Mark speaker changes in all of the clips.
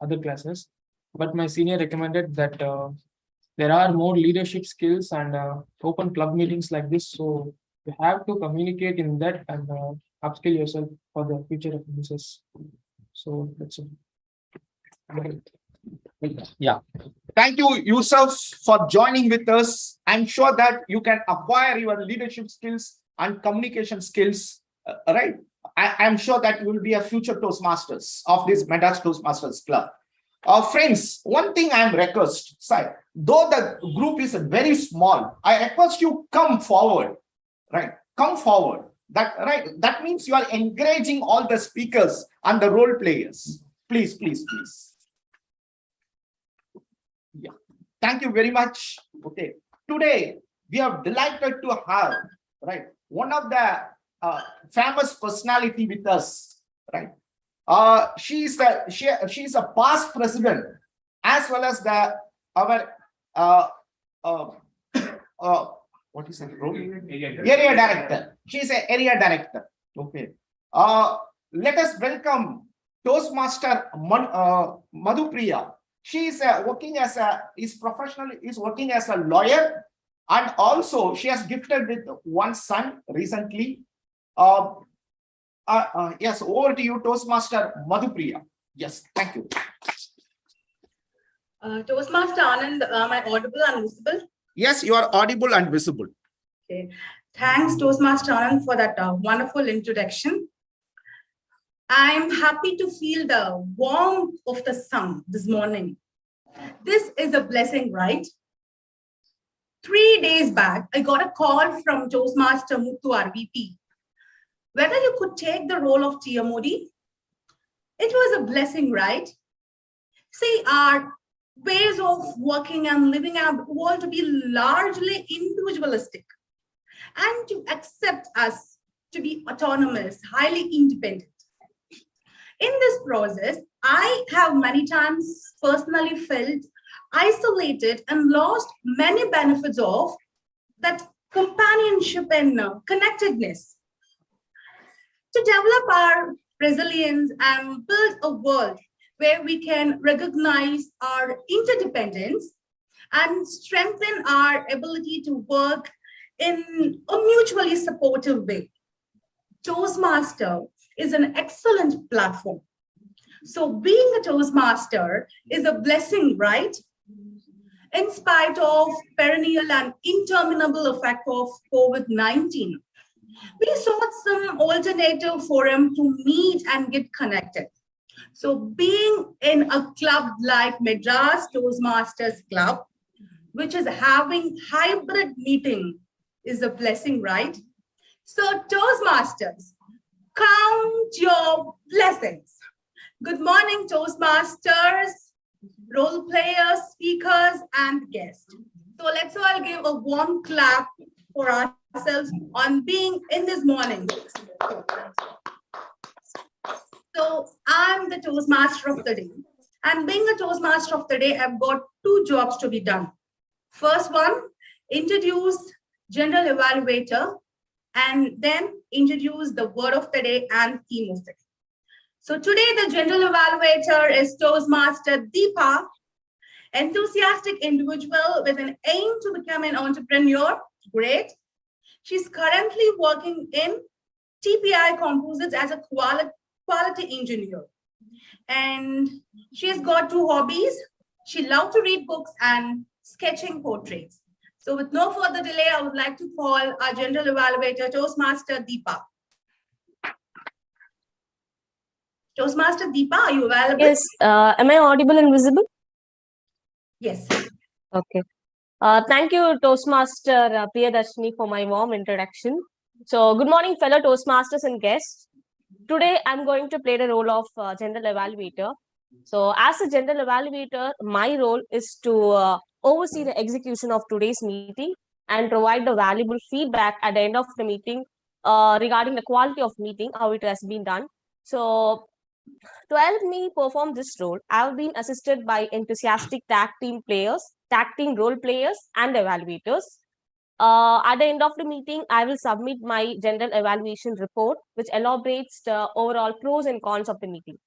Speaker 1: other classes, but my senior recommended that there are more leadership skills and open club meetings like this. So you have to communicate in that and upskill yourself for the future appearances. So that's it.
Speaker 2: Yeah. Thank you, Yusuf, for joining with us. I'm sure that you can acquire your leadership skills and communication skills, right? I'm sure that you will be a future Toastmasters of this Madras Toastmasters Club. Friends, one thing I am request, though the group is very small, I request you come forward, right? Come forward. That means you are encouraging all the speakers and the role players. Please, please, please. Yeah. Thank you very much. Okay. Today we are delighted to have one of the famous personality with us, right? She's a past president as well as what is that role? Area director. She's an area director. Okay. Let us welcome Toastmaster Madhupriya. She is working as a lawyer, and also she has gifted with one son recently. Yes, over to you, Toastmaster Madhupriya. Yes, thank you.
Speaker 3: Toastmaster Anand, am I audible and visible?
Speaker 2: Yes, you are audible and visible.
Speaker 3: Okay. Thanks, Toastmaster Anand, for that wonderful introduction. I'm happy to feel the warmth of the sun this morning. This is a blessing, right? 3 days back, I got a call from Toastmaster Muthu RVP. Whether you could take the role of TMOD, it was a blessing, right? See, our ways of working and living out want to be largely individualistic and to accept us to be autonomous, highly independent. In this process, I have many times personally felt isolated and lost many benefits of that companionship and connectedness. To develop our resilience and build a world where we can recognize our interdependence and strengthen our ability to work in a mutually supportive way. Toastmaster is an excellent platform. So being a Toastmaster is a blessing, right? In spite of perennial and interminable effect of COVID-19, we sought some alternative forum to meet and get connected. So being in a club like Madras Toastmasters Club, which is having hybrid meeting, is a blessing, right? So Toastmasters, count your blessings. Good morning, Toastmasters, role players, speakers, and guests. So let's all give a warm clap for ourselves on being in this morning. So I'm the Toastmaster of the day. And being a Toastmaster of the day, I've got 2 jobs to be done. First one, introduce general evaluator, and then introduce the word of the day and theme of the day. So today, the general evaluator is Toastmaster Deepa, enthusiastic individual with an aim to become an entrepreneur. Great. She's currently working in TPI Composites as a quality engineer. And she has got 2 hobbies. She loves to read books and sketching portraits. So with no further delay, I would like to call our general evaluator, Toastmaster Deepa. Toastmaster Deepa, are you available?
Speaker 4: Yes. Am I audible and visible?
Speaker 3: Yes.
Speaker 4: Okay. Thank you, Toastmaster Priyadarshini, for my warm introduction. So, good morning, fellow Toastmasters and guests. Today, I'm going to play the role of general evaluator. So, as a general evaluator, my role is to oversee the execution of today's meeting and provide the valuable feedback at the end of the meeting regarding the quality of meeting, how it has been done. So, to help me perform this role, I've been assisted by enthusiastic tag team role players, and evaluators. At the end of the meeting, I will submit my general evaluation report, which elaborates the overall pros and cons of the meeting.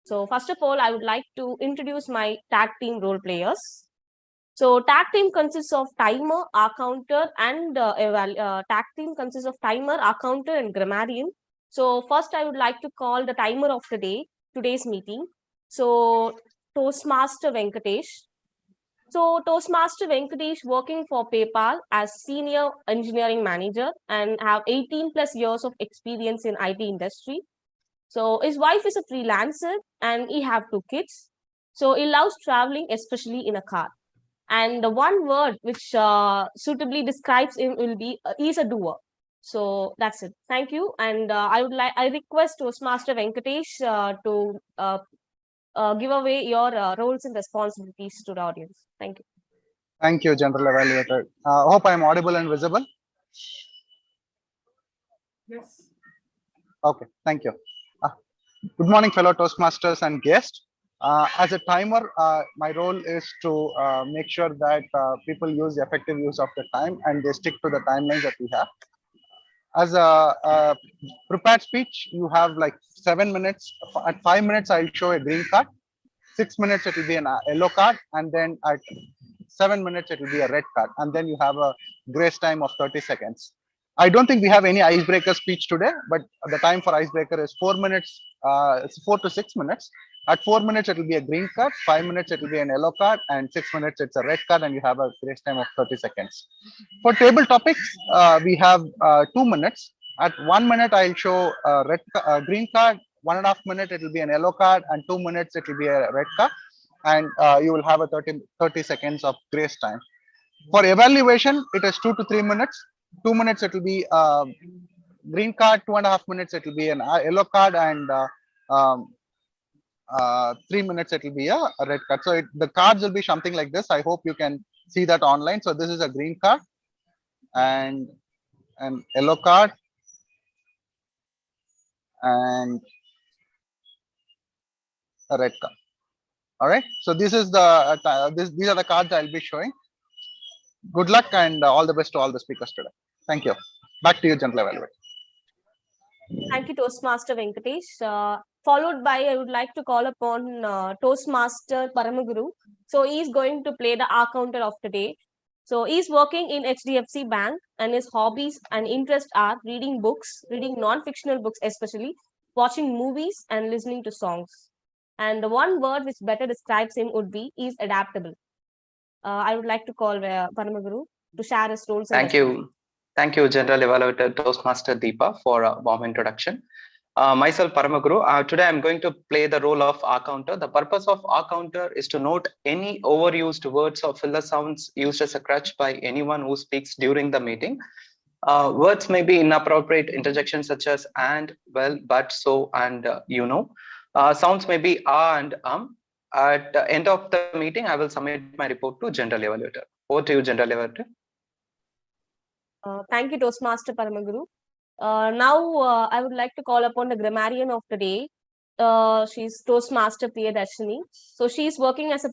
Speaker 4: So first of all, I would like to introduce my tag team role players. So tag team consists of timer, accounter, and tag team consists of timer, accounter, and grammarian. So first, I would like to call the timer of the day, today's meeting. So Toastmaster Venkatesh. So Toastmaster Venkatesh working for PayPal as senior engineering manager and have 18 plus years of experience in IT industry. So his wife is a freelancer and he have 2 kids. So he loves traveling, especially in a car. And the one word which suitably describes him will be he's a doer. So that's it. Thank you. And I request Toastmaster Venkatesh to give away your roles and responsibilities to the audience. Thank you.
Speaker 5: Thank you, General Evaluator. Hope I am audible and visible.
Speaker 1: Yes.
Speaker 5: Okay, thank you. Good morning, fellow Toastmasters and guests. As a timer, my role is to make sure that people use effective use of the time and they stick to the timelines that we have. As a prepared speech, you have like 7 minutes. At 5 minutes, I'll show a green card. 6 minutes, it will be an yellow card. And then at 7 minutes, it will be a red card. And then you have a grace time of 30 seconds. I don't think we have any icebreaker speech today, but the time for icebreaker is 4 minutes. It's 4 to 6 minutes. At 4 minutes, it will be a green card. 5 minutes, it will be an yellow card. And 6 minutes, it's a red card. And you have a grace time of 30 seconds. For table topics, we have 2 minutes. At 1 minute, I'll show a green card. 1.5 minutes, it will be an yellow card. And 2 minutes, it will be a red card. And you will have a 30 seconds of grace time. For evaluation, it is 2 to 3 minutes. 2 minutes, it will be green card. 2.5 minutes, it will be an yellow card. And 3 minutes, it will be a red card. So the cards will be something like this. I hope you can see that online. So this is a green card and an yellow card and a red card. All right. So this is the these are the cards I'll be showing. Good luck and all the best to all the speakers today. Thank you. Back to you, General Evaluator.
Speaker 4: Thank you, Toastmaster Venkatesh. Followed by, I would like to call upon Toastmaster Paramaguru. So he's going to play the accounter of the day. So he's working in HDFC Bank and his hobbies and interests are reading books, reading non-fictional books especially, watching movies and listening to songs. And the one word which better describes him would be is adaptable. I would like to call Paramaguru to share his roles.
Speaker 6: Thank you. Thank you, General Evaluator Toastmaster Deepa, for a warm introduction. Myself, Paramaguru. Today, I'm going to play the role of accounter. The purpose of accounter is to note any overused words or filler sounds used as a crutch by anyone who speaks during the meeting. Words may be inappropriate interjections such as and, well, but, so, and you know. Sounds may be and At the end of the meeting, I will submit my report to General Evaluator. Over to you, General Evaluator.
Speaker 4: Thank you, Toastmaster Paramaguru. Now, I would like to call upon the grammarian of the day. She's Toastmaster Priyadashini. So she's working as a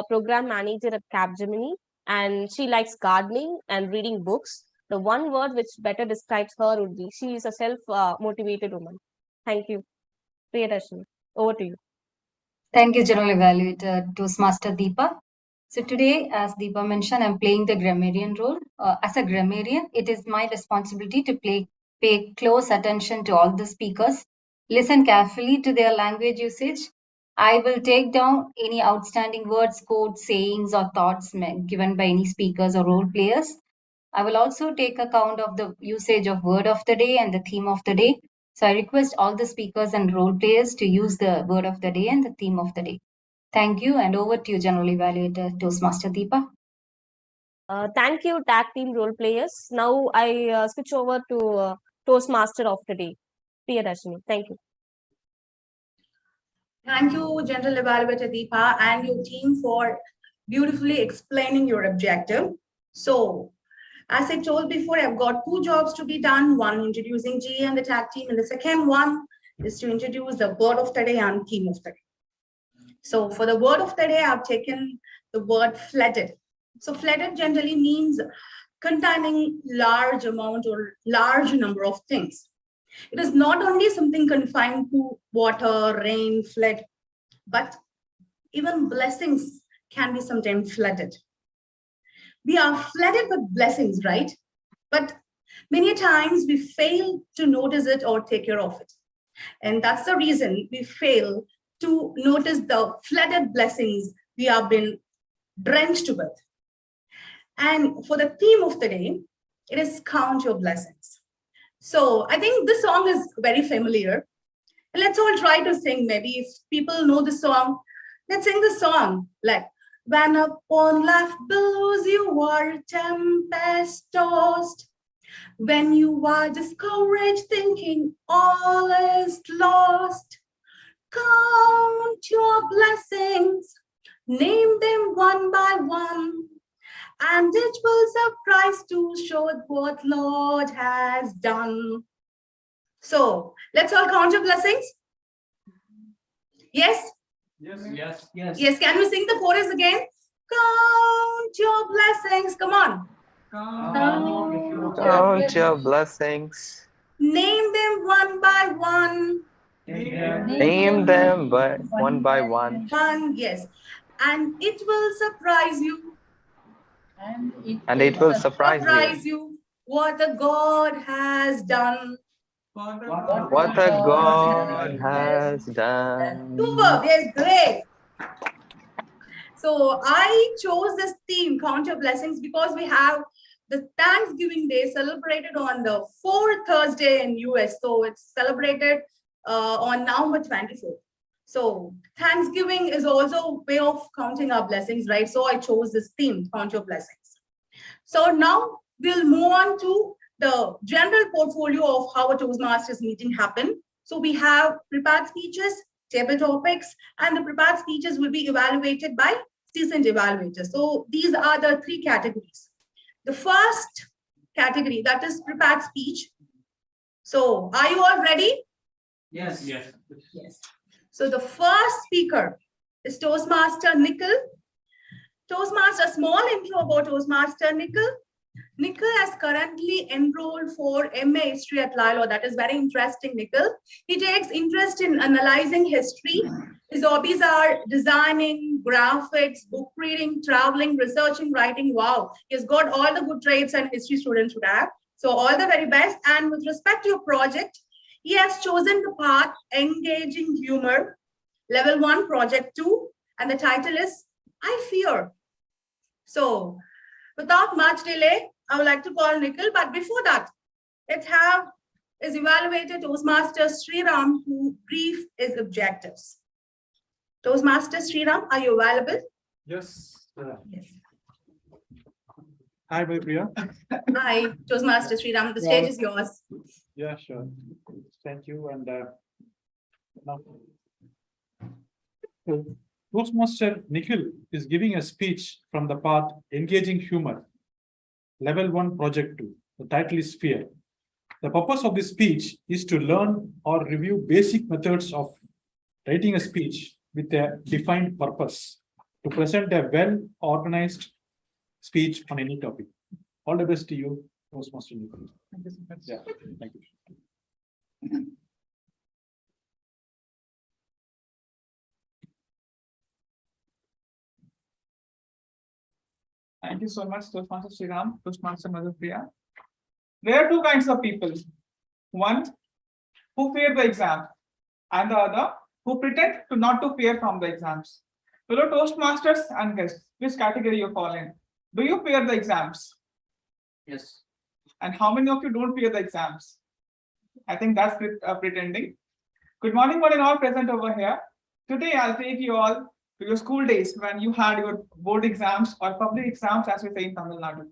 Speaker 4: program manager at Capgemini, and she likes gardening and reading books. The one word which better describes her would be she is a self-motivated woman. Thank you, Priyadashini. Over to you.
Speaker 7: Thank you, General Evaluator Toastmaster Deepa. So today, as Deepa mentioned, I'm playing the grammarian role. As a grammarian, it is my responsibility to pay close attention to all the speakers, listen carefully to their language usage. I will take down any outstanding words, quotes, sayings, or thoughts given by any speakers or role players. I will also take account of the usage of word of the day and the theme of the day. So I request all the speakers and role players to use the word of the day and the theme of the day. Thank you, and over to you, General Evaluator Toastmaster Deepa.
Speaker 4: Thank you, tag team role players. Now I switch over to Toastmaster of the day, Priyadashini. Thank you.
Speaker 3: Thank you, General Evaluator Deepa and your team for beautifully explaining your objective. So, as I told before, I've got 2 jobs to be done. One, introducing GA and the tag team, and the second one is to introduce the word of the day and theme of the day. So for the word of the day, I've taken the word flooded. So flooded generally means containing large amount or large number of things. It is not only something confined to water, rain, flood, but even blessings can be sometimes flooded. We are flooded with blessings, right? But many times we fail to notice it or take care of it. And that's the reason we fail to notice the flooded blessings we have been drenched with. And for the theme of the day, it is Count Your Blessings. So I think this song is very familiar. And let's all try to sing. Maybe if people know the song, let's sing the song. Like, when upon life billows you are tempest tossed, when you are discouraged thinking all is lost, count your blessings, name them one by one, and it will surprise to show what Lord has done. So let's all count your blessings. Yes? Yes. Can we sing the chorus again? Count your blessings. Come on.
Speaker 6: Count your blessings.
Speaker 3: Name them one by one.
Speaker 6: Name them one by one.
Speaker 3: Yes. And it will surprise you.
Speaker 6: And it will surprise you.
Speaker 3: You what the God has done.
Speaker 6: What a God has done.
Speaker 3: Super. Yes, great. So I chose this theme, Count Your Blessings, because we have the Thanksgiving Day celebrated on the fourth Thursday in US. So it's celebrated on November 24th. So Thanksgiving is also a way of counting our blessings, right? So I chose this theme, Count Your Blessings. So now we'll move on to the general portfolio of how a Toastmasters meeting happened. So we have prepared speeches, table topics, and the prepared speeches will be evaluated by seasoned evaluators. So these are the three categories. The first category, that is prepared speech. So are you all ready?
Speaker 1: Yes.
Speaker 3: So the first speaker is Toastmaster Nikhil. Toastmaster, small intro about Toastmaster Nikhil. Nikhil has currently enrolled for MA History at Lilo. That is very interesting, Nikhil. He takes interest in analyzing history. His hobbies are designing, graphics, book reading, traveling, researching, writing. Wow, he's got all the good traits and history students should have. So all the very best. And with respect to your project, he has chosen the path Engaging Humor, Level 1, Project 2, and the title is I Fear. So without much delay, I would like to call Nikhil, but before that, let's have his evaluator Toastmaster Sriram to brief his objectives. Toastmaster Sriram, are you available?
Speaker 8: Yes.
Speaker 3: Yes.
Speaker 8: Hi, Priya.
Speaker 3: Hi, Toastmaster Sriram, the stage is yours.
Speaker 8: Yeah, sure. Thank you. And now, Toastmaster Nikhil is giving a speech from the path Engaging Humor, Level 1, Project 2. The title is Fear. The purpose of this speech is to learn or review basic methods of writing a speech with a defined purpose to present a well-organized speech on any topic. All the best to you, Toastmaster Nikhil.
Speaker 3: Thank you so much.
Speaker 8: Yeah, thank you.
Speaker 1: Thank you so much, Toastmaster Sriram, Toastmaster Madras Priya. There are two kinds of people. One who fear the exam, and the other who pretend to not to fear from the exams. Fellow Toastmasters and guests, which category you fall in? Do you fear the exams?
Speaker 9: Yes.
Speaker 1: And how many of you don't fear the exams? I think that's pretending. Good morning, one and all present over here. Today, I'll take you all to your school days when you had your board exams or public exams, as we say in Tamil Nadu.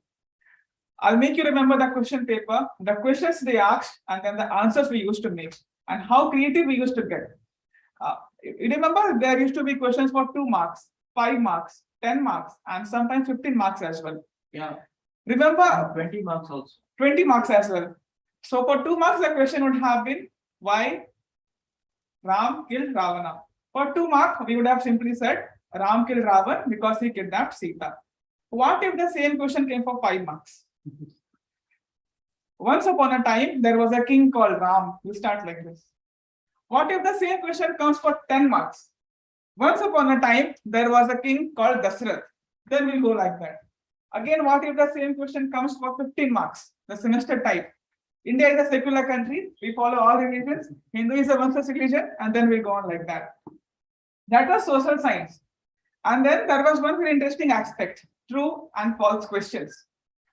Speaker 1: I'll make you remember the question paper, the questions they asked, and then the answers we used to make, and how creative we used to get. You remember there used to be questions for 2 marks, 5 marks, 10 marks, and sometimes 15 marks as well.
Speaker 9: Yeah.
Speaker 1: Remember
Speaker 9: 20 marks also.
Speaker 1: 20 marks as well. So for 2 marks, the question would have been why Ram killed Ravana. For 2 marks, we would have simply said Ram killed Ravan because he kidnapped Sita. What if the same question came for 5 marks? Once upon a time, there was a king called Ram. You start like this. What if the same question comes for 10 marks?
Speaker 10: Once upon a time, there was a king called Dasrath. Then we'll go like that. Again, what if the same question comes for 15 marks, the semester type? India is a secular country. We follow all religions. Hindu is a one such religion, and then we go on like that. That was social science. And then there was one very interesting aspect, true and false questions.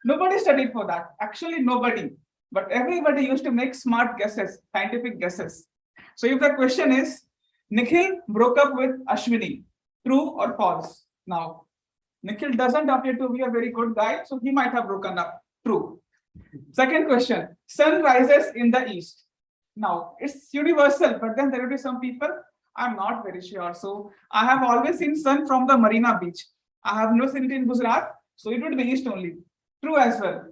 Speaker 10: Nobody studied for that. Actually, nobody. But everybody used to make smart guesses, scientific guesses. So if the question is, Nikhil broke up with Ashwini, true or false? Now, Nikhil doesn't appear to be a very good guy, so he might have broken up, true. Second question, sun rises in the east. Now, it's universal, but then there will be some people, I'm not very sure. So I have always seen sun from the Marina beach. I have not seen it in Gujarat, so it would be east only. True as well.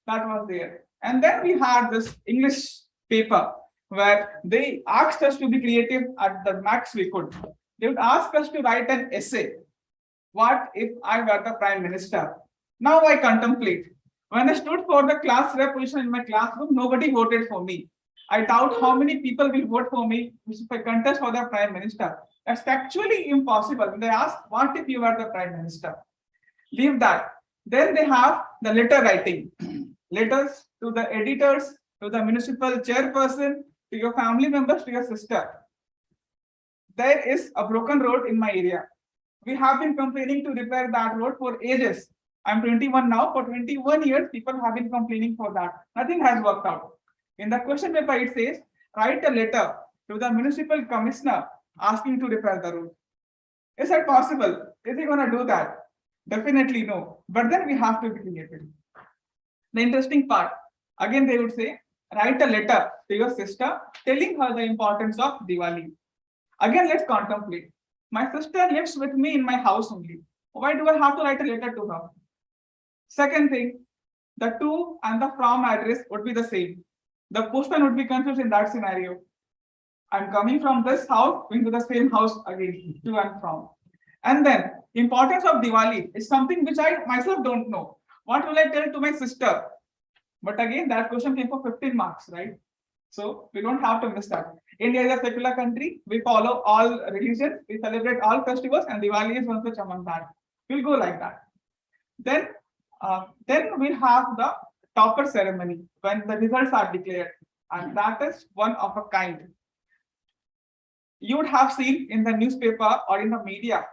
Speaker 10: That was there. And then we had this English paper where they asked us to be creative at the max we could. They would ask us to write an essay. What if I were the Prime Minister? Now I contemplate. When I stood for the class rep position in my classroom, nobody voted for me. I doubt how many people will vote for me if I contest for the Prime Minister. That's actually impossible. They ask, what if you were the Prime Minister? Leave that. Then they have the letter writing. Letters to the editors, to the municipal chairperson, to your family members, to your sister. There is a broken road in my area. We have been complaining to repair that road for ages. I'm 21 now. For 21 years, people have been complaining for that. Nothing has worked out. In the question paper, it says, write a letter to the municipal commissioner asking to repair the road. Is that possible? Is he going to do that? Definitely no. But then we have to be creative. The interesting part, again, they would say, write a letter to your sister telling her the importance of Diwali. Again, let's contemplate. My sister lives with me in my house only. Why do I have to write a letter to her? Second thing, the to and the from address would be the same. The postman would be confused in that scenario. I'm coming from this house, going to the same house again, to and from. And then, importance of Diwali is something which I myself don't know. What will I tell to my sister? But again, that question came for 15 marks, right? So we don't have to miss that. India is a secular country. We follow all religions. We celebrate all festivals, and Diwali is one such among that. We'll go like that. Then we'll have the topper ceremony when the results are declared, and that is one of a kind. You would have seen in the newspaper or in the media,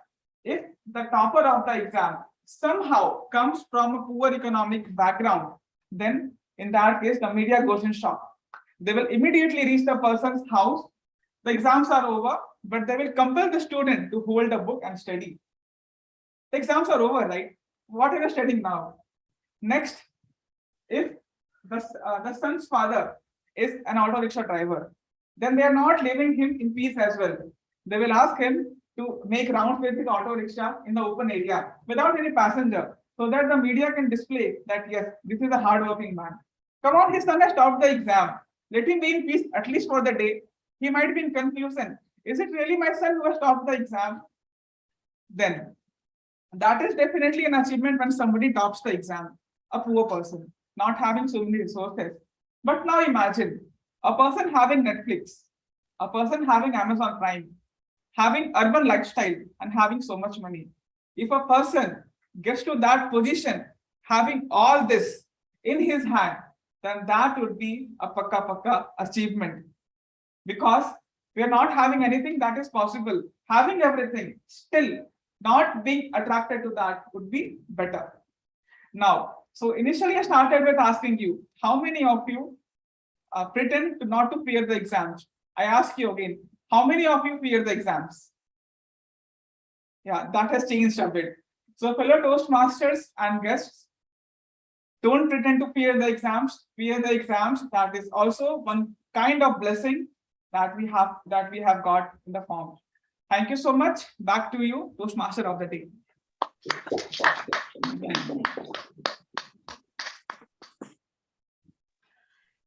Speaker 10: if the topper of the exam somehow comes from a poor economic background, then in that case, the media goes in shock. They will immediately reach the person's house. The exams are over, but they will compel the student to hold a book and study. The exams are over, right? What are you studying now? Next, if the son's father is an auto rickshaw driver, then they are not leaving him in peace as well. They will ask him to make rounds with his auto rickshaw in the open area without any passenger, so that the media can display that yes, this is a hardworking man. Come on, his son has stopped the exam. Let him be in peace at least for the day. He might be in confusion. Is it really my son who has stopped the exam? Then that is definitely an achievement when somebody tops the exam. A poor person, not having so many resources. But now imagine a person having Netflix, a person having Amazon Prime, having urban lifestyle and having so much money. If a person gets to that position, having all this in his hand, then that would be a pakka achievement. Because we are not having anything that is possible. Having everything, still not being attracted to that would be better. Now, so initially I started with asking you, how many of you pretend to not to fear the exams? I ask you again, how many of you fear the exams? Yeah, that has changed a bit. So fellow Toastmasters and guests, don't pretend to fear the exams. Fear the exams. That is also one kind of blessing that we have got in the form. Thank you so much. Back to you, Toastmaster of the day.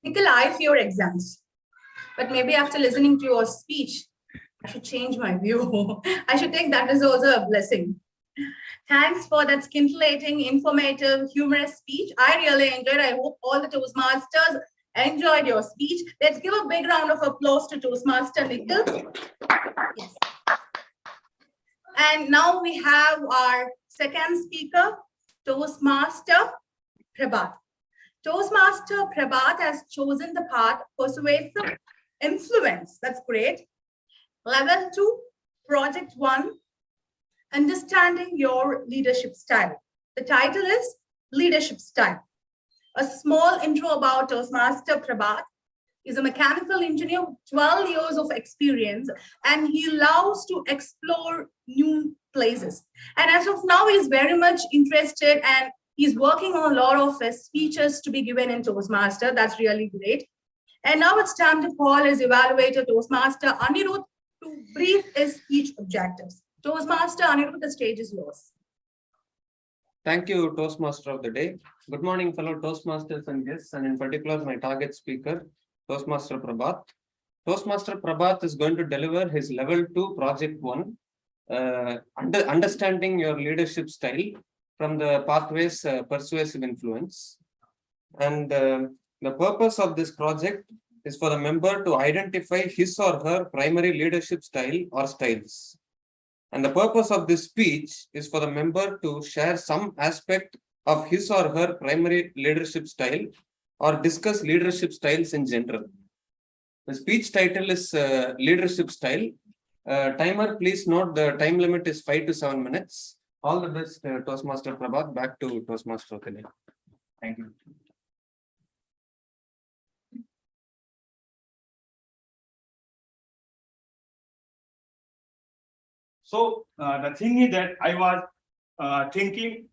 Speaker 3: Nikhil, I fear exams, but maybe after listening to your speech, I should change my view. I should think that is also a blessing. Thanks for that scintillating, informative, humorous speech. I really enjoyed it. I hope all the Toastmasters enjoyed your speech. Let's give a big round of applause to Toastmaster Nikhil. Yes. And now we have our second speaker, Toastmaster Prabhat. Toastmaster Prabhat has chosen the path persuasive influence. That's great. Level 2, Project 1, Understanding Your Leadership Style. The title is Leadership Style. A small intro about Toastmaster Prabhat. Is a mechanical engineer with 12 years of experience, and he loves to explore new places. And as of now, he's very much interested and he's working on a lot of speeches to be given in Toastmaster. That's really great. And now it's time to call his evaluator, Toastmaster Anirudh, to brief his speech objectives. Toastmaster Anirudh, the stage is yours.
Speaker 1: Thank you, Toastmaster of the day. Good morning, fellow Toastmasters and guests, and in particular, my target speaker, Toastmaster Prabhat. Toastmaster Prabhat is going to deliver his level 2 project 1, understanding your leadership style from the pathways persuasive influence. And the purpose of this project is for the member to identify his or her primary leadership style or styles. And the purpose of this speech is for the member to share some aspect of his or her primary leadership style or discuss leadership styles in general. The speech title is Leadership Style. Timer, please note the time limit is 5 to 7 minutes. All the best, Toastmaster Prabhat. Back to Toastmaster today. Thank you.
Speaker 11: So the thing is that I was thinking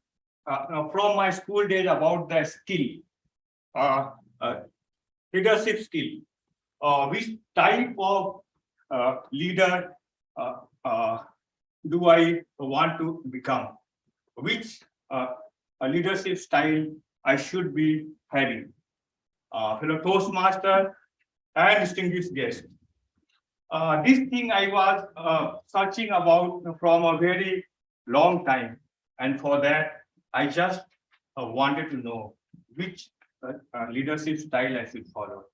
Speaker 11: from my school days about the skill, leadership skill. Which type of leader do I want to become? Which leadership style I should be having? Fellow Toastmaster and distinguished guests. This thing I was searching about from a very long time, and for that I just wanted to know which leadership style I should follow.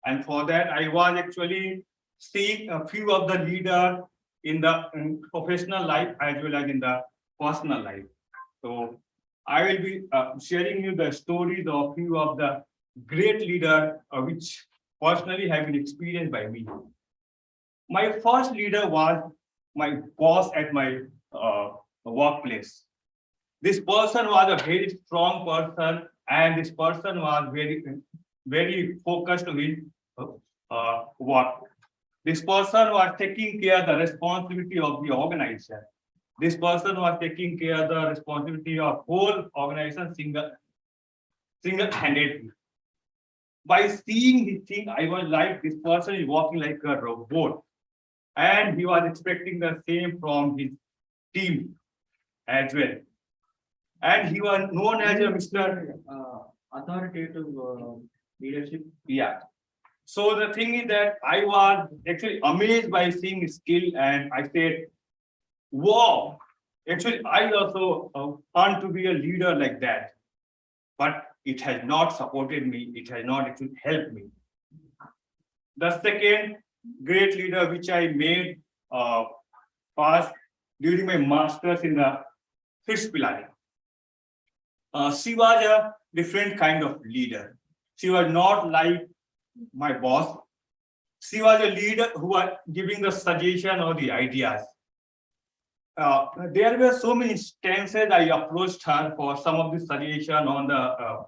Speaker 11: And for that I was actually seeing a few of the leaders in the professional life as well as in the personal life. So I will be sharing you the stories of few of the great leaders which personally have been experienced by me. My first leader was my boss at my workplace. This person was a very strong person, and this person was very focused on his work. This person was taking care of the responsibility of the organization. This person was taking care of the responsibility of whole organization single-handedly. By seeing this thing, I was like, this person is walking like a robot. And he was expecting the same from his team as well. And he was known as a Mr.
Speaker 9: Authoritative leadership.
Speaker 11: Yeah. So the thing is that I was actually amazed by seeing his skill, and I said, wow, actually I also want to be a leader like that. But it has not supported me. It has not actually helped me. The second great leader which I made was during my master's in the Fish Pilari. She was a different kind of leader. She was not like my boss. She was a leader who was giving the suggestion or the ideas. There were so many instances I approached her for some of the suggestion on the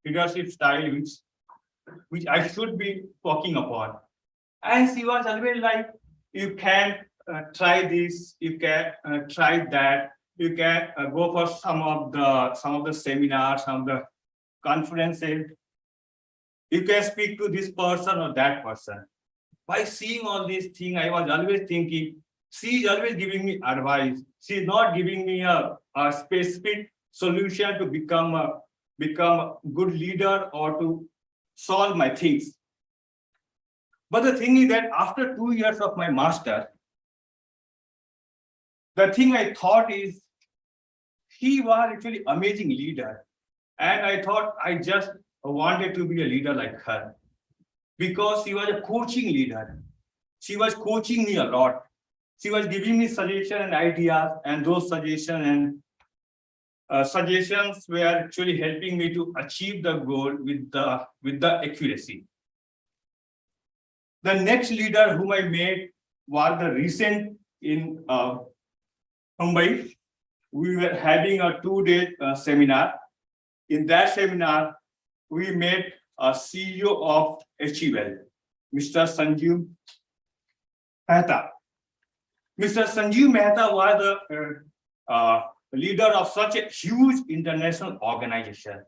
Speaker 11: leadership style which I should be talking upon. And she was always like, you can try this, you can try that, you can go for some of the seminars, some of the conferences. You can speak to this person or that person. By seeing all these things, I was always thinking, she is always giving me advice. She is not giving me a specific solution to become a good leader or to solve my things. But the thing is that after 2 years of my master, the thing I thought is, he was actually amazing leader. And I thought I just wanted to be a leader like her, because she was a coaching leader. She was coaching me a lot. She was giving me suggestions and ideas, and those suggestions were actually helping me to achieve the goal with the accuracy. The next leader whom I met was the recent in Mumbai. We were having a 2-day seminar. In that seminar, we met a CEO of HEWell, Mr. Sanjeev Mehta. Mr. Sanjeev Mehta was the leader of such a huge international organization.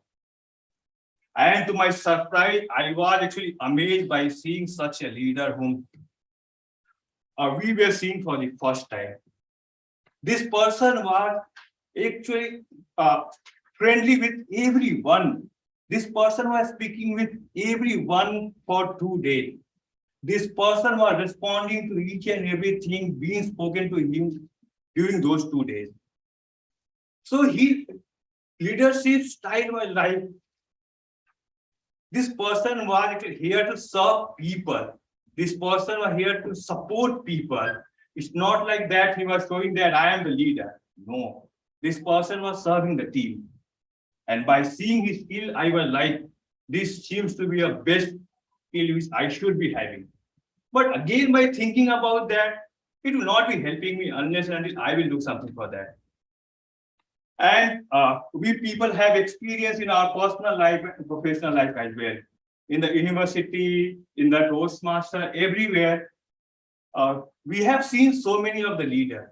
Speaker 11: And to my surprise, I was actually amazed by seeing such a leader whom we were seeing for the first time. This person was actually friendly with everyone. This person was speaking with everyone for 2 days. This person was responding to each and everything being spoken to him during those 2 days. So his leadership style was like, this person was here to serve people. This person was here to support people. It's not like that he was showing that I am the leader. No, this person was serving the team. And by seeing his skill, I was like, this seems to be a best skill which I should be having. But again, by thinking about that, it will not be helping me unless and until I will do something for that. And we people have experience in our personal life and professional life as well. In the university, in the Toastmaster, everywhere, we have seen so many of the leaders.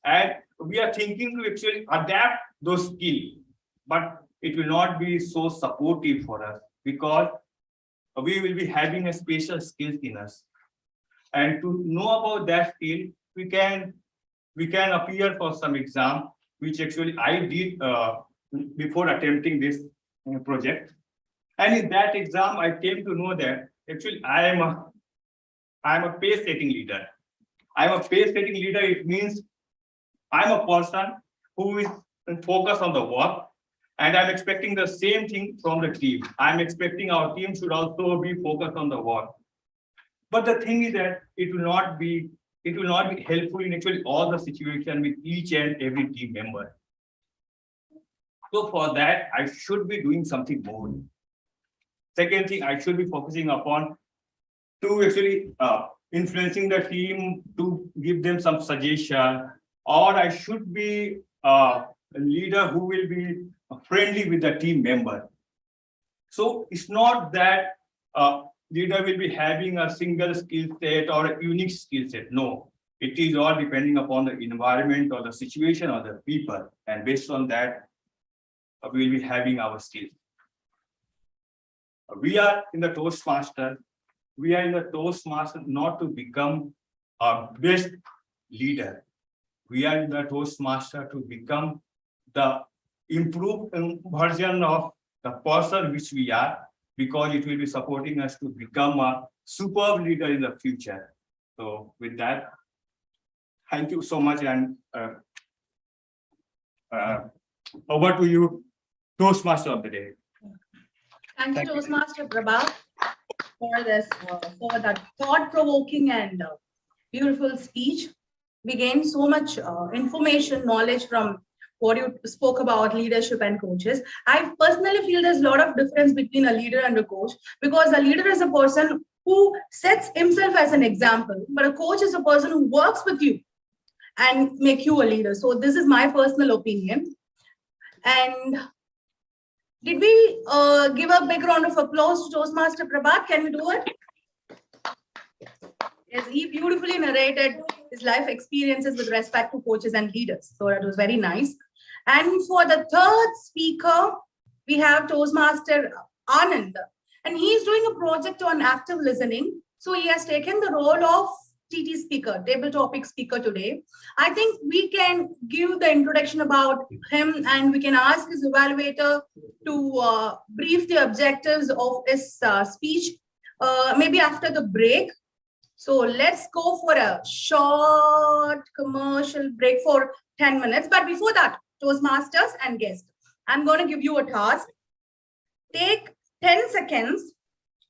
Speaker 11: And we are thinking to actually adapt those skills, but it will not be so supportive for us because we will be having a special skills in us. And to know about that skill, we can appear for some exam, which actually I did before attempting this project. And in that exam, I came to know that actually I am a pace-setting leader. I'm a pace-setting leader. It means I'm a person who is focused on the work, and I'm expecting the same thing from the team. I'm expecting our team should also be focused on the work. But the thing is that it will not be helpful in actually all the situation with each and every team member. So for that, I should be doing something more. Second thing, I should be focusing upon to actually influencing the team, to give them some suggestion, or I should be a leader who will be friendly with the team member. So it's not that leader will be having a single skill set or a unique skill set. No, it is all depending upon the environment or the situation or the people. And based on that, we will be having our skills. We are in the Toastmaster. We are in the Toastmaster not to become a best leader. We are in the Toastmaster to become the improved version of the person which we are, because it will be supporting us to become a superb leader in the future. So with that, thank you so much, and over to you, Toastmaster of the day.
Speaker 3: Thank you, Toastmaster Prabha, for this, for that thought-provoking and beautiful speech. We gained so much information, knowledge from what you spoke about leadership and coaches. I personally feel there's a lot of difference between a leader and a coach, because a leader is a person who sets himself as an example, but a coach is a person who works with you and make you a leader. So this is my personal opinion. And did we give a big round of applause to Toastmaster Prabhat? Can we do it? Yes, he beautifully narrated his life experiences with respect to coaches and leaders. So that was very nice. And for the third speaker, we have Toastmaster Anand. And he is doing a project on active listening. So he has taken the role of TT speaker, table topic speaker today. I think we can give the introduction about him, and we can ask his evaluator to brief the objectives of his speech, maybe after the break. So let's go for a short commercial break for 10 minutes. But before that, Toastmasters and guests, I'm going to give you a task. Take 10 seconds,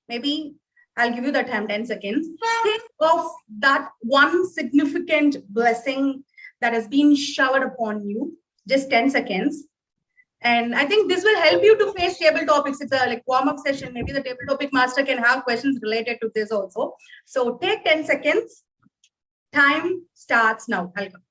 Speaker 3: maybe I'll give you the time, 10 seconds. Think of that one significant blessing that has been showered upon you. Just 10 seconds. And I think this will help you to face table topics. It's a like warm-up session. Maybe the table topic master can have questions related to this also. So take 10 seconds. Time starts now. I'll count.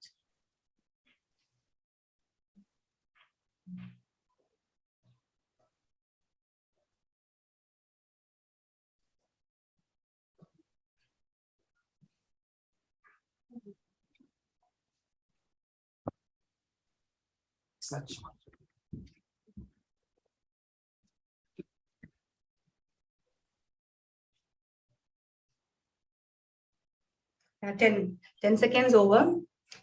Speaker 3: Yeah, 10 seconds over.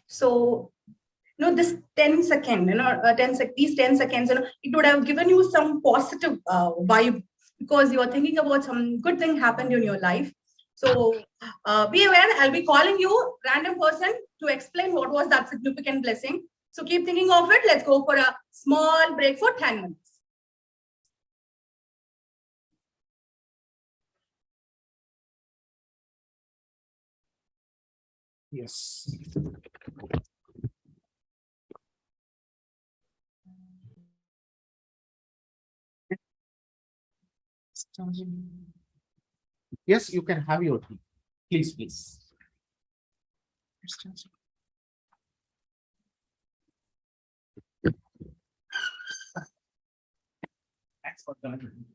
Speaker 3: So, this 10 second, these 10 seconds, it would have given you some positive vibe because you are thinking about some good thing happened in your life. So be aware, I'll be calling you, random person, to explain what was that significant blessing. So keep thinking of it. Let's go for a small break for 10 minutes.
Speaker 2: Yes. Yes, you can have your tea. Please, please. Thanks for coming.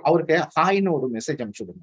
Speaker 2: ಅವ್ರಿಗೆ hi ನೋಡು message ಅನ್ಸುದು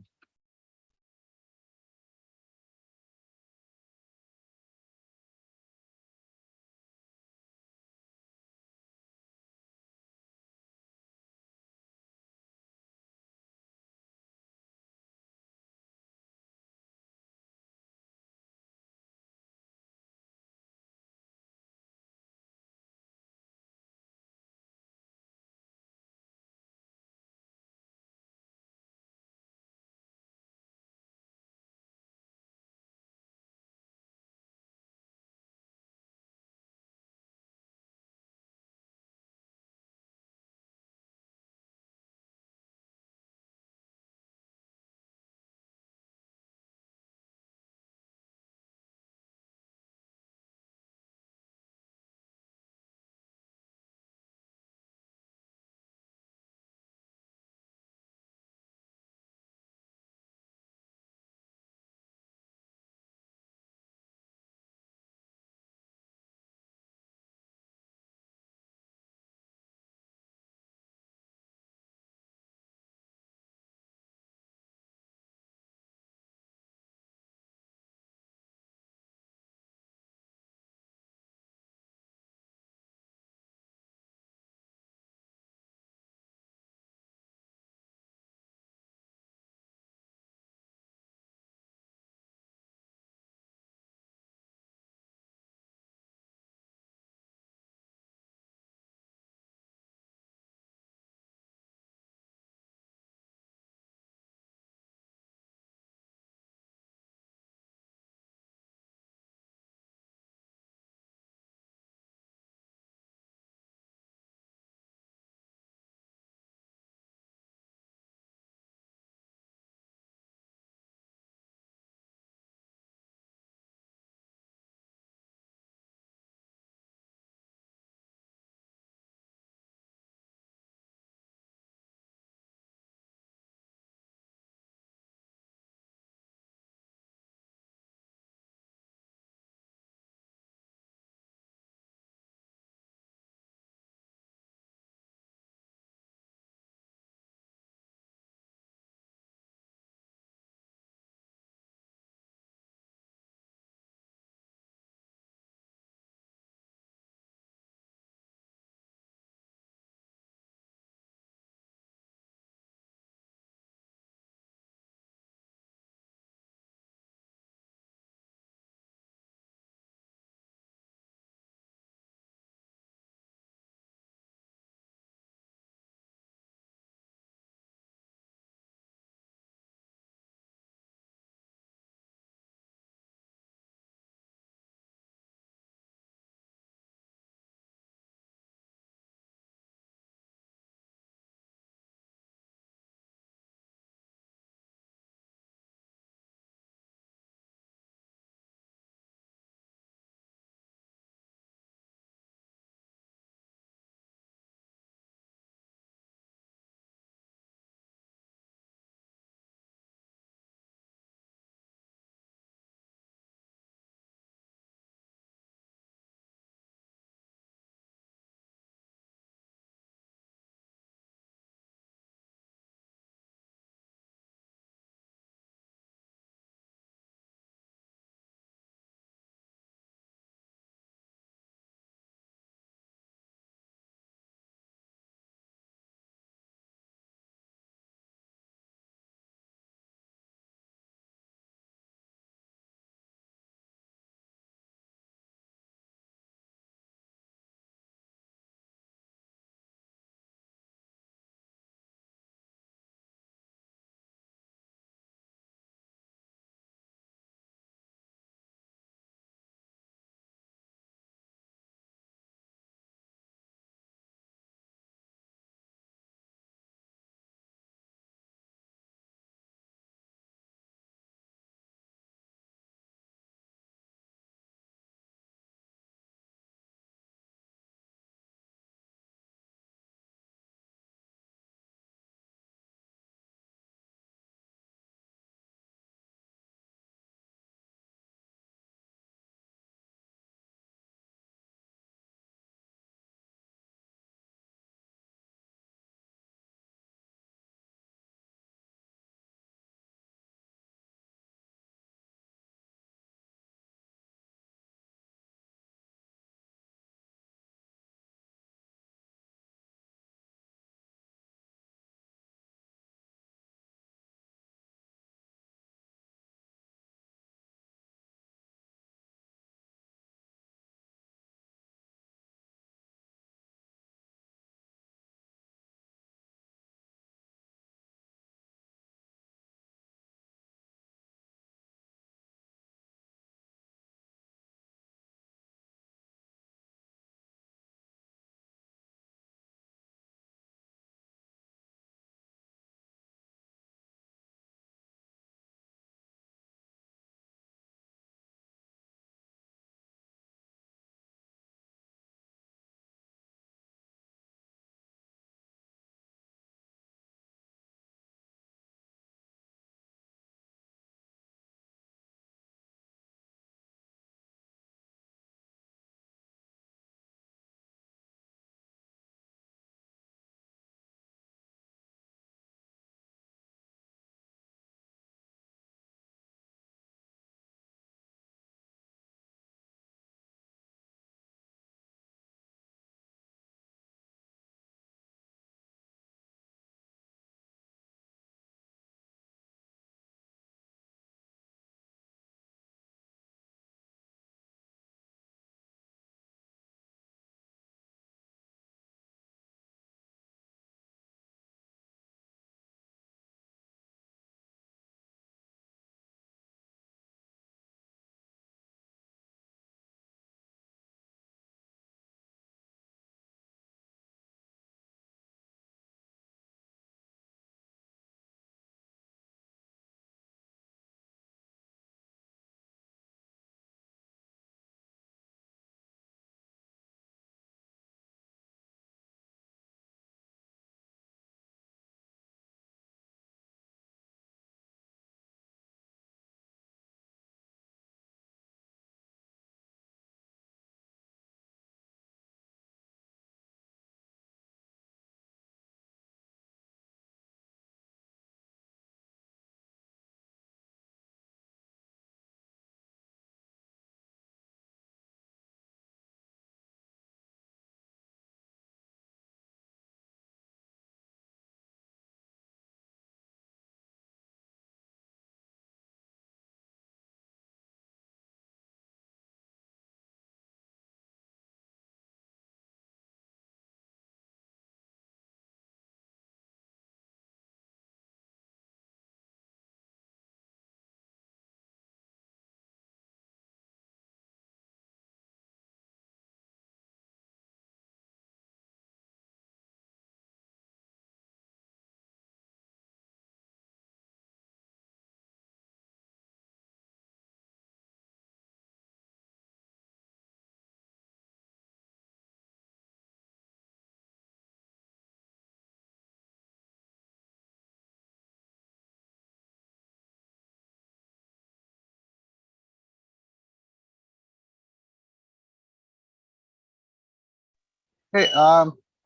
Speaker 5: Hey,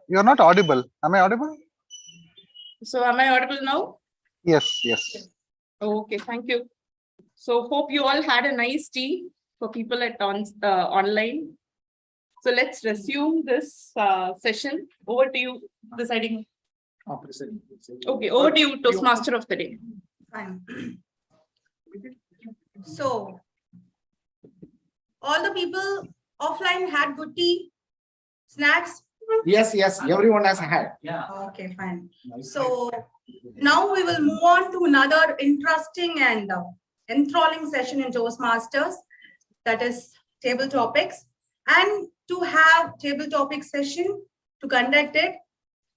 Speaker 5: you're not audible. Am I audible?
Speaker 12: So am I audible now?
Speaker 5: Yes, yes.
Speaker 12: Okay, thank you. So hope you all had a nice tea for people at online. So let's resume this session. Over to you, presiding. Okay, over to you, Toastmaster of the day.
Speaker 3: Fine. So, all the people offline had good tea, snacks.
Speaker 2: Yes, everyone has had.
Speaker 9: Yeah.
Speaker 3: Okay, fine. So now we will move on to another interesting and enthralling session in Toastmasters, that is table topics. And to have table topic session, to conduct it,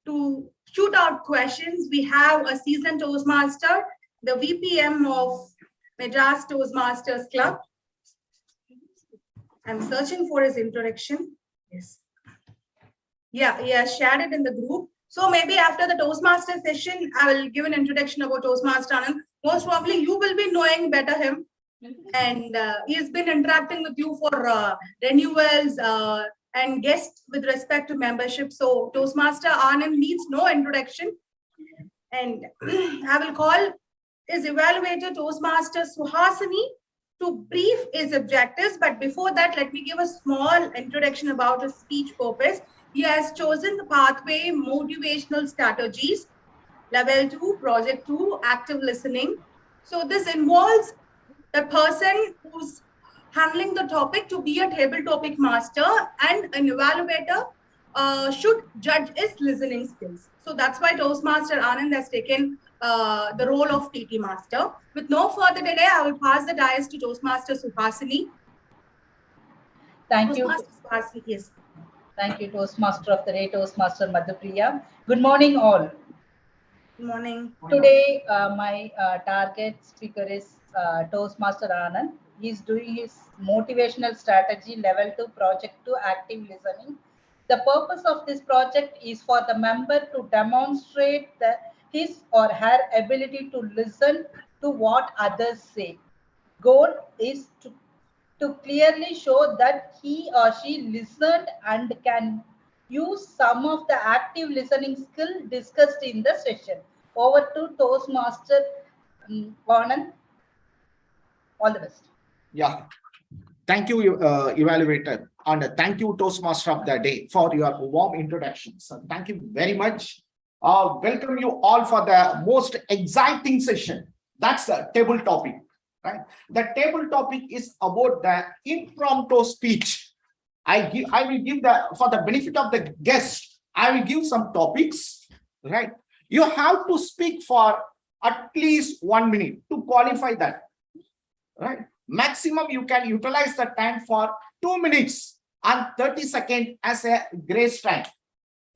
Speaker 3: to shoot out questions, we have a seasoned Toastmaster, the VPM of Madras Toastmasters Club. I'm searching for his introduction. Yes. Yeah, he has shared it in the group. So maybe after the Toastmaster session, I will give an introduction about Toastmaster Anand. Most probably you will be knowing better him. And he has been interacting with you for renewals and guests with respect to membership. So Toastmaster Anand needs no introduction. And I will call his evaluator Toastmaster Suhasini to brief his objectives. But before that, let me give a small introduction about his speech purpose. He has chosen the pathway motivational strategies, level 2, project 2, active listening. So this involves the person who's handling the topic to be a table topic master, and an evaluator should judge his listening skills. So that's why Toastmaster Anand has taken the role of TT master. With no further delay, I will pass the dais to Toastmaster Suhasini.
Speaker 13: Thank you.
Speaker 3: Suhasini, yes.
Speaker 13: Thank you, Toastmaster of the day, Toastmaster Madhupriya. Good morning, all.
Speaker 3: Good morning.
Speaker 13: Today, my target speaker is Toastmaster Anand. He is doing his motivational strategy level 2, project 2, active listening. The purpose of this project is for the member to demonstrate his or her ability to listen to what others say. Goal is to clearly show that he or she listened and can use some of the active listening skill discussed in the session. Over to Toastmaster Anand. All the best.
Speaker 2: Yeah. Thank you, evaluator, and thank you, Toastmaster of the day, for your warm introduction. So thank you very much. Welcome you all for the most exciting session. That's the table topic, right? The table topic is about the impromptu speech. I will give for the benefit of the guest, I will give some topics, right? You have to speak for at least 1 minute to qualify that, right? Maximum you can utilize the time for 2 minutes and 30 seconds as a grace time.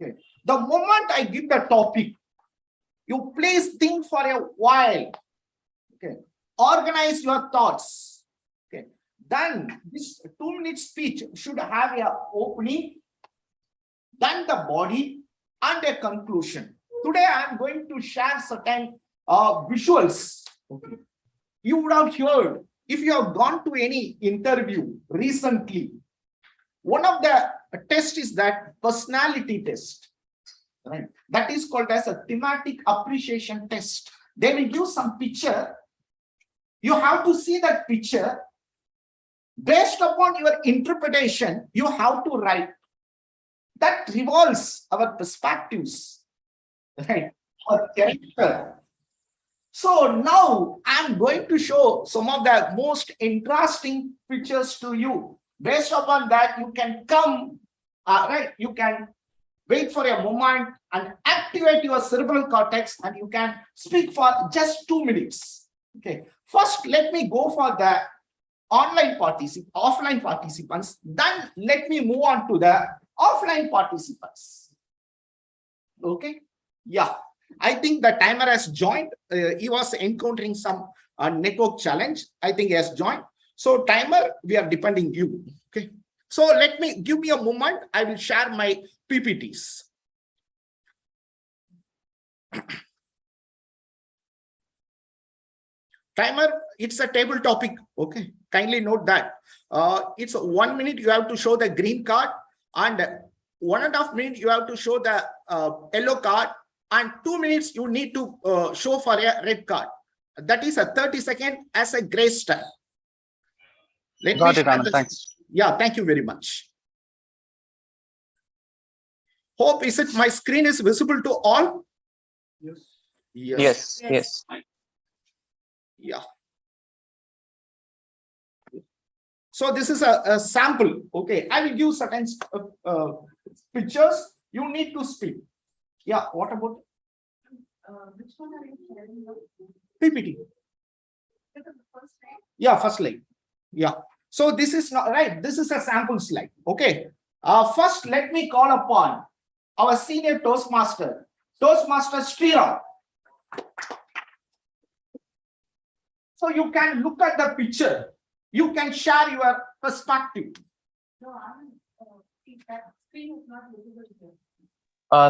Speaker 2: Okay. The moment I give the topic, you please think for a while. Okay. Organize your thoughts. Okay. Then this 2-minute speech should have a opening, then the body, and a conclusion. Today I am going to share certain visuals. Okay. You would have heard, if you have gone to any interview recently, one of the tests is that personality test, right? That is called as a thematic appreciation test. They will give some picture. You have to see that picture. Based upon your interpretation, you have to write. That revolves our perspectives, right? Our character. So now I'm going to show some of the most interesting pictures to you. Based upon that, you can come, right? You can wait for a moment and activate your cerebral cortex, and you can speak for just 2 minutes. Okay. First, let me go for the offline participants. Then let me move on to the offline participants. Okay. Yeah. I think the timer has joined. He was encountering some network challenge. I think he has joined. So timer, we are depending you. Okay. So give me a moment. I will share my PPTs. Timer, it's a table topic. Okay. Kindly note that. It's 1 minute. You have to show the green card, and 1.5 minutes you have to show the yellow card, and 2 minutes you need to show for a red card. That is a 30-second as a grace time.
Speaker 5: Got it, Anand. Thanks.
Speaker 2: Yeah, thank you very much. Hope my screen is visible to all?
Speaker 6: Yes. Yes.
Speaker 2: Yeah. So this is a sample. Okay, I will give certain pictures. You need to speak. Yeah, what about which one are you sharing now? PPT. Yeah, first slide. Yeah. So this is not right. This is a sample slide. Okay. First, let me call upon our senior Toastmaster, Sriram. So you can look at the picture. You can share your perspective.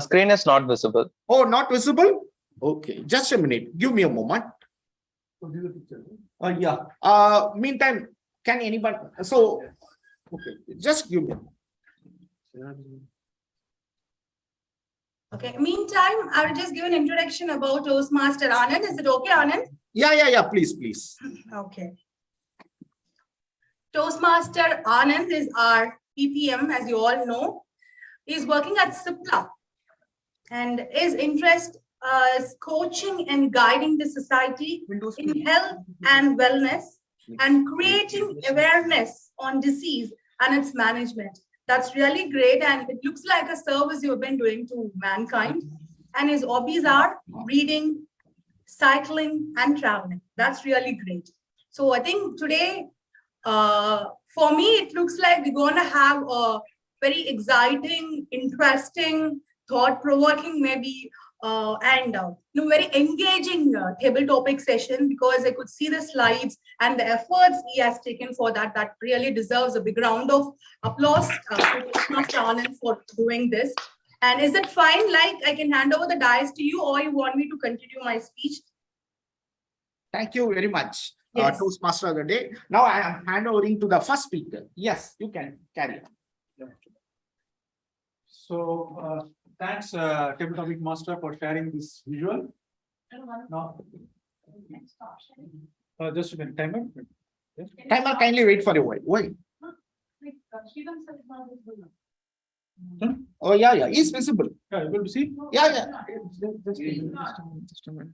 Speaker 6: Screen is not visible.
Speaker 2: Oh, not visible? Okay, just a minute. Give me a moment. Yeah. Meantime, can anybody? So, okay, just give me.
Speaker 3: Okay. Meantime, I will just give an introduction about Toastmaster Anand. Is it okay, Anand?
Speaker 2: Yeah. Please.
Speaker 3: Okay. Toastmaster Anand is our PPM, as you all know. He's working at Cipla, and his interest is coaching and guiding the society in health and wellness and creating awareness on disease and its management. That's really great, and it looks like a service you've been doing to mankind. And his hobbies are reading, cycling, and traveling. That's really great. So I think today, for me, it looks like we're going to have a very exciting, interesting, thought-provoking, maybe, and very engaging table topic session, because I could see the slides and the efforts he has taken for that. That really deserves a big round of applause to Toastmaster Anand for doing this. And is it fine? Like, I can hand over the dice to you, or you want me to continue my speech?
Speaker 2: Thank you very much,
Speaker 3: Yes.
Speaker 2: Toastmaster of the day. Now I am handovering to the first speaker. Yes, you can carry on.
Speaker 8: So thanks, Table Topic Master, for sharing this visual. Now, just a minute, timer. Yes.
Speaker 2: Timer, kindly wait for a while. Why? Oh, yeah. It's visible.
Speaker 8: Yeah, able to see?
Speaker 2: Yeah.
Speaker 1: Just a minute.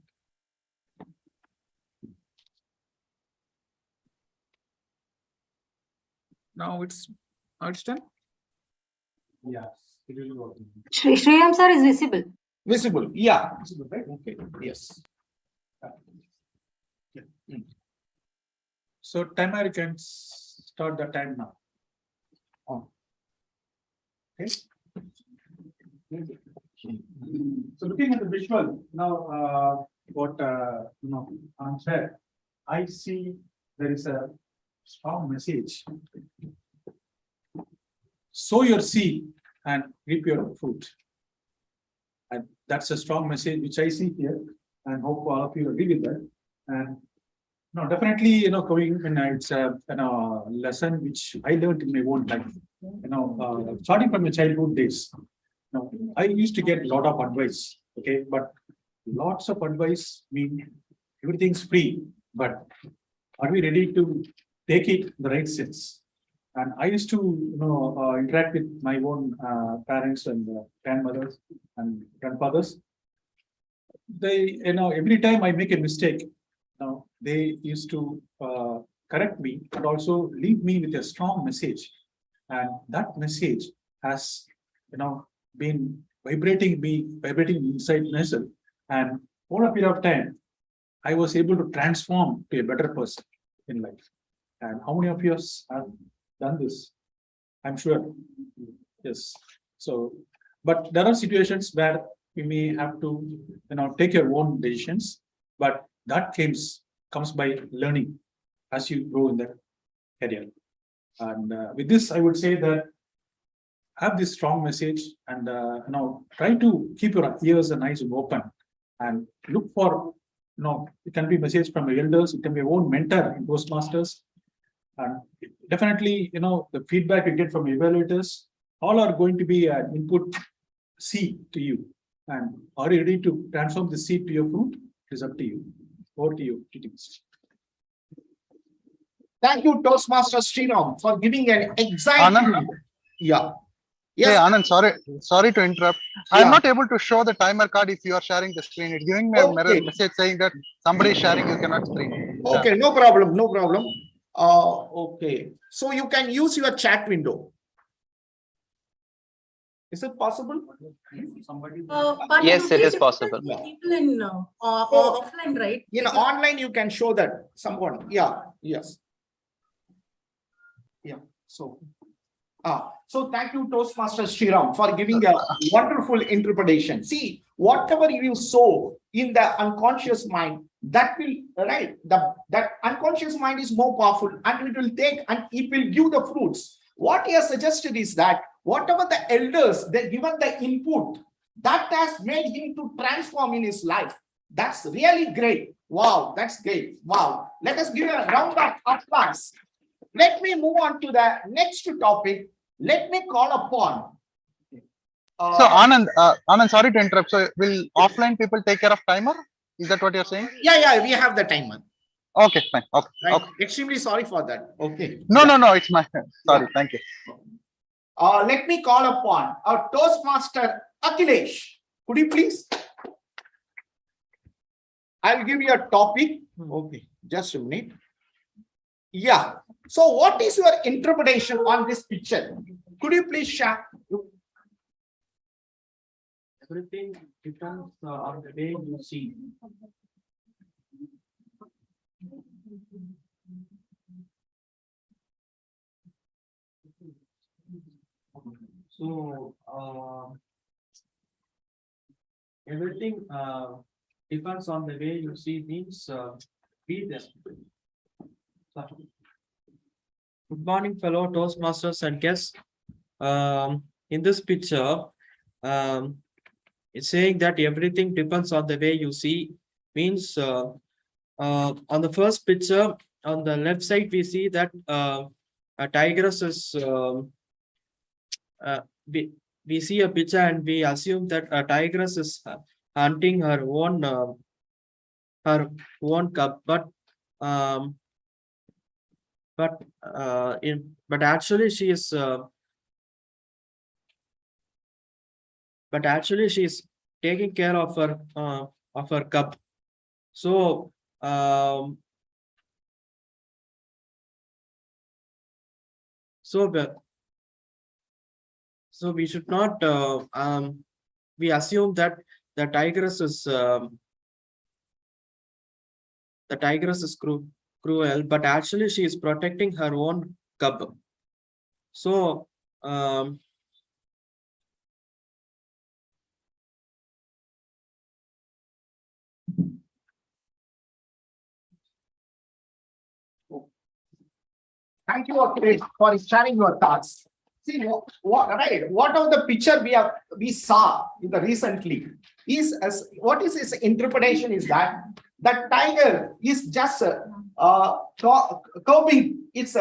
Speaker 1: Now it's done.
Speaker 8: Yes, it will work.
Speaker 7: Sriram sir is visible.
Speaker 2: Visible. Yeah. Visible, right? Okay. Yes.
Speaker 8: So timer, you can start the time now. Okay. So looking at the visual now, what I'm said, I see there is a strong message. Sow your seed and reap your fruit. And that's a strong message which I see here, and hope all of you agree with that. And definitely, going it's a lesson which I learned in my own life. Starting from my childhood days. I used to get a lot of advice. Okay, but lots of advice mean everything's free, but are we ready to take it in the right sense? And I used to interact with my own parents and grandmothers and grandfathers. They, every time I make a mistake, they used to correct me and also leave me with a strong message. And that message has, been vibrating inside myself. And over a period of time, I was able to transform to a better person in life. And how many of you have done this? I'm sure. Yes. So, but there are situations where you may have to, take your own decisions, but that comes by learning as you grow in that area. And with this, I would say that have this strong message and try to keep your ears and eyes open and look for, it can be message from your elders, it can be your own mentor in Toastmasters. And definitely, the feedback you get from evaluators all are going to be an input seed to you. And are you ready to transform the seed to your fruit? It is up to you. Over to you, TTs.
Speaker 2: Thank you, Toastmaster Sriram, for giving an exciting.
Speaker 5: Anand?
Speaker 2: Yeah.
Speaker 5: Hey,
Speaker 2: Yes.
Speaker 5: Anand, sorry to interrupt. I am not able to show the timer card if you are sharing the screen. It's giving me a message saying that somebody is sharing, you cannot screen.
Speaker 2: Okay, no problem, no problem. Okay, so you can use your chat window. Is it possible?
Speaker 3: But
Speaker 6: Yes, it is
Speaker 3: different
Speaker 6: possible.
Speaker 3: People in offline, right?
Speaker 2: In online, you can show that someone. Yeah, yes. Yeah, so. So thank you, Toastmaster Sriram, for giving a wonderful interpretation. See, whatever you sow in the unconscious mind, that will, right, that unconscious mind is more powerful and it will take and it will give the fruits. What he has suggested is that whatever the elders, they given the input, that has made him to transform in his life. That's really great. Wow, that's great. Wow. Let us give a round of applause. Let me move on to the next topic. Let me call upon.
Speaker 5: So Anand, sorry to interrupt. So will offline people take care of timer? Is that what you're saying?
Speaker 2: Yeah, we have the timer.
Speaker 5: Okay, fine. Okay,
Speaker 2: Right.
Speaker 5: okay.
Speaker 2: Extremely sorry for that. Okay.
Speaker 5: No, it's my sorry. Thank you.
Speaker 2: Let me call upon our Toastmaster Akhilesh. Could you please? I'll give you a topic. Okay, just a minute. Yeah. So what is your interpretation on this picture? Could you please share?
Speaker 9: Everything depends on the way you see. So everything depends on the way you see means be there. Good morning, fellow Toastmasters and guests. In this picture, it's saying that everything depends on the way you see. Means on the first picture, on the left side, we see that a tigress is. We see a picture and we assume that a tigress is hunting her own cub, but actually she is taking care of her cub. So so we should not we assume that the tigress is cruel, but actually she is protecting her own cub. So
Speaker 2: Thank you, Akhilesh, for sharing your thoughts. See what of the picture we saw in the recently is what is his interpretation is that the tiger is just curbing its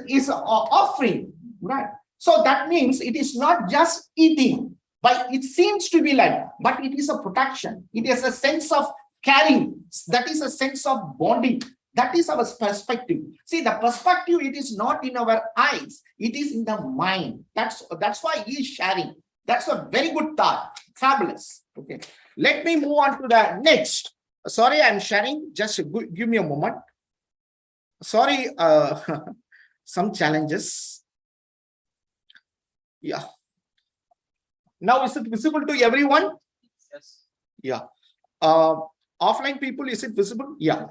Speaker 2: offering, right? So that means it is not just eating, but it seems to be like, but it is a protection. It is a sense of caring. That is a sense of bonding. That is our perspective. See, the perspective, it is not in our eyes, it is in the mind. That's why he is sharing. That's a very good thought. Fabulous. Okay. Let me move on to the next. Sorry, I'm sharing. Just give me a moment. Sorry, some challenges. Yeah. Now, is it visible to everyone?
Speaker 9: Yes.
Speaker 2: Yeah. Offline people, is it visible? Yeah.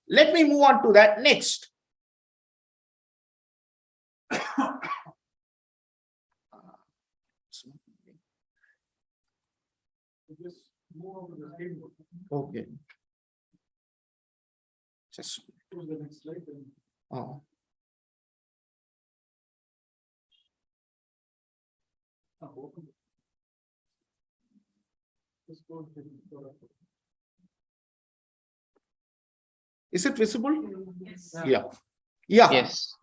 Speaker 2: Let me move on to that next. Okay. Just to the next slide. Oh. Is it visible?
Speaker 3: Yes.
Speaker 2: Yeah.
Speaker 6: Yes.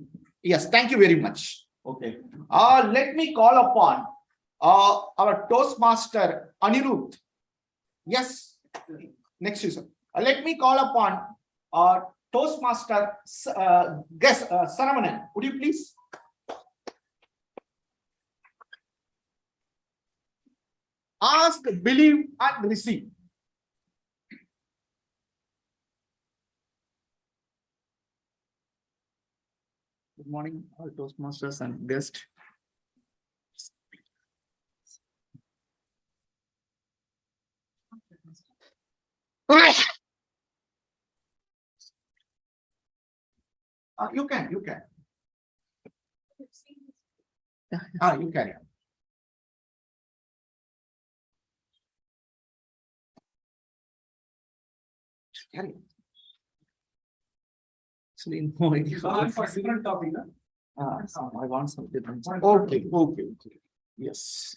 Speaker 2: Yes. Thank you very much. Okay. Let me call upon our Toastmaster Anirudh. Yes. Next user. Let me call upon Toastmaster guest Saravanan. Would you please? Ask, believe, and receive.
Speaker 14: Good morning, all Toastmasters and guests.
Speaker 2: You can. You can. Carry.
Speaker 14: Actually, no idea.
Speaker 2: For different topic,
Speaker 14: I want some different.
Speaker 2: Okay. Yes.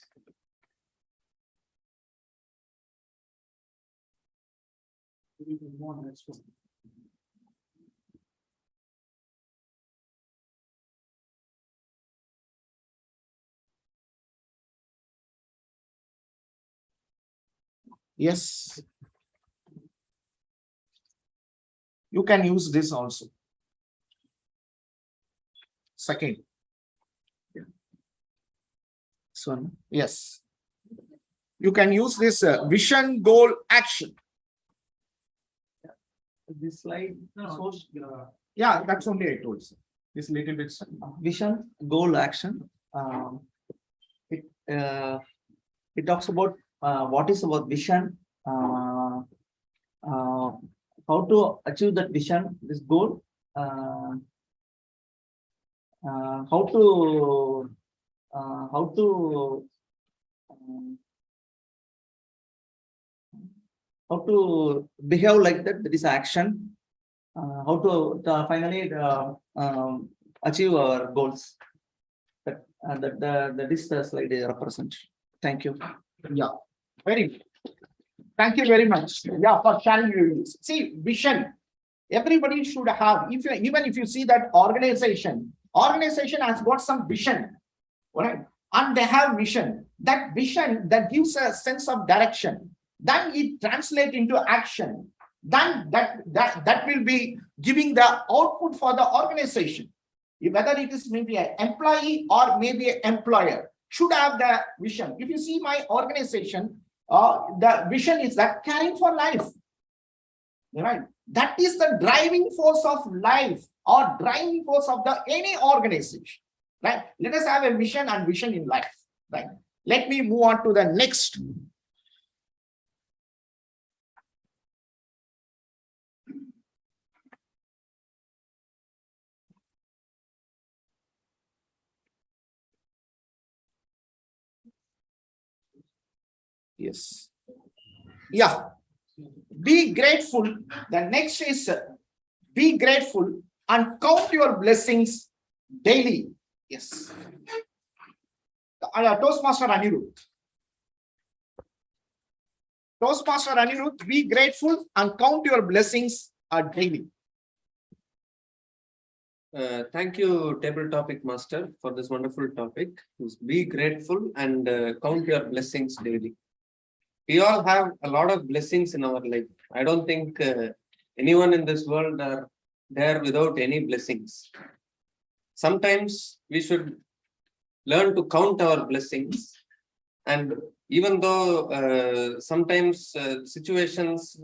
Speaker 2: Yes. You can use this also. Second.
Speaker 14: This one.
Speaker 2: Yes. You can use this vision, goal, action.
Speaker 14: This slide.
Speaker 2: Yeah, that's only I told you. This little bit.
Speaker 14: Vision, goal, action. It talks about what is our vision, how to achieve that vision, this goal, how to behave like that. That is action. How to finally achieve our goals. That is the slide I represent. Thank you.
Speaker 2: Yeah, very good. Thank you very much. Yeah, for sharing your views. See, vision. Everybody should have. Even if you see that organization has got some vision, right? And they have vision. That vision that gives a sense of direction. Then it translates into action. Then that will be giving the output for the organization. Whether it is maybe an employee or maybe an employer, should have the vision. If you see my organization, the vision is that caring for life. Right? That is the driving force of life or driving force of any organization. Right? Let us have a mission and vision in life. Right? Let me move on to the next. Yes. Yeah. Be grateful. The next is be grateful and count your blessings daily. Yes. Toastmaster Anirudh. Toastmaster Anirudh, be grateful and count your blessings daily.
Speaker 15: Thank you, Table Topic Master, for this wonderful topic. Be grateful and count your blessings daily. We all have a lot of blessings in our life. I don't think anyone in this world are there without any blessings. Sometimes we should learn to count our blessings. And even though sometimes situations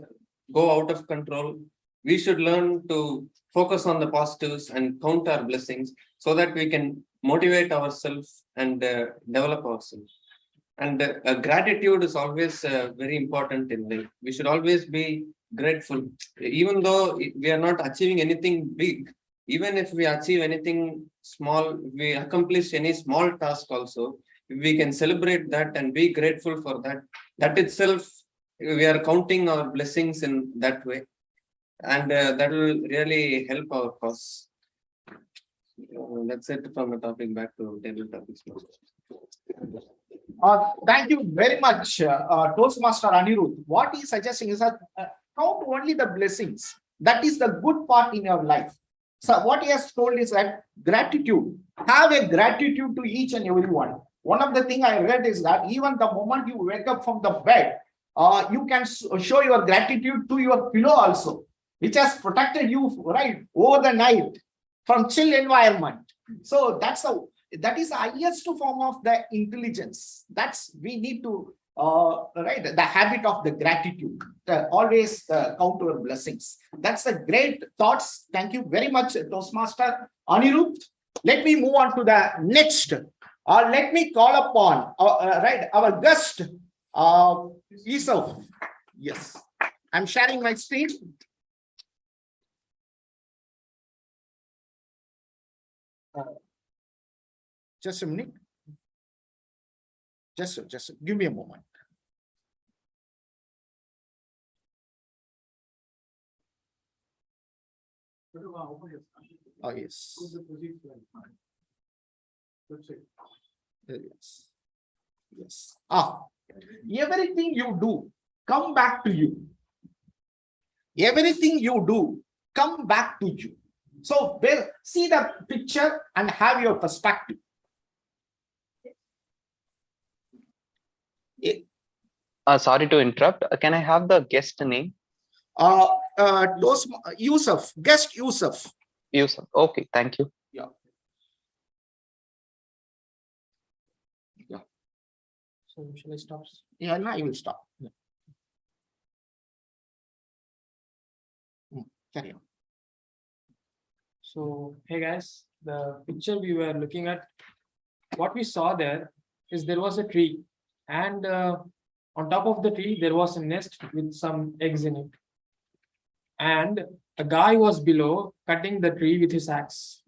Speaker 15: go out of control, we should learn to focus on the positives and count our blessings so that we can motivate ourselves and develop ourselves. And gratitude is always very important in life. We should always be grateful. Even though we are not achieving anything big, even if we achieve anything small, we accomplish any small task also, we can celebrate that and be grateful for that. That itself, we are counting our blessings in that way. And that will really help our cause. That's it from the topic. Back to table topics.
Speaker 2: Thank you very much, Toastmaster Anirudh. What he's suggesting is that count only the blessings. That is the good part in your life. So what he has told is that gratitude, have a gratitude to each and everyone. One of the things I read is that even the moment you wake up from the bed, you can show your gratitude to your pillow also, which has protected you, right, over the night from chill environment. So that is the highest form of the intelligence. We need to right, the habit of the gratitude, always count our blessings. That's a great thoughts. Thank you very much, Toastmaster Anirudh. Let me move on to the next. Let me call upon right, our guest, Yusuf. Yes, I'm sharing my screen. Just a minute. Just give me a moment. Oh, yes. Yes. Yes. Everything you do, come back to you. Everything you do, come back to you. So, see the picture and have your perspective.
Speaker 6: Sorry to interrupt. Can I have the guest name?
Speaker 2: Yusuf, guest Yusuf.
Speaker 6: Yusuf. Okay, thank you.
Speaker 2: Yeah. Yeah.
Speaker 1: So shall I stop?
Speaker 2: Yeah, now I will stop. Yeah. Carry on.
Speaker 1: So, hey guys, the picture we were looking at, what we saw there is there was a tree, and on top of the tree, there was a nest with some eggs in it. And a guy was below cutting the tree with his axe.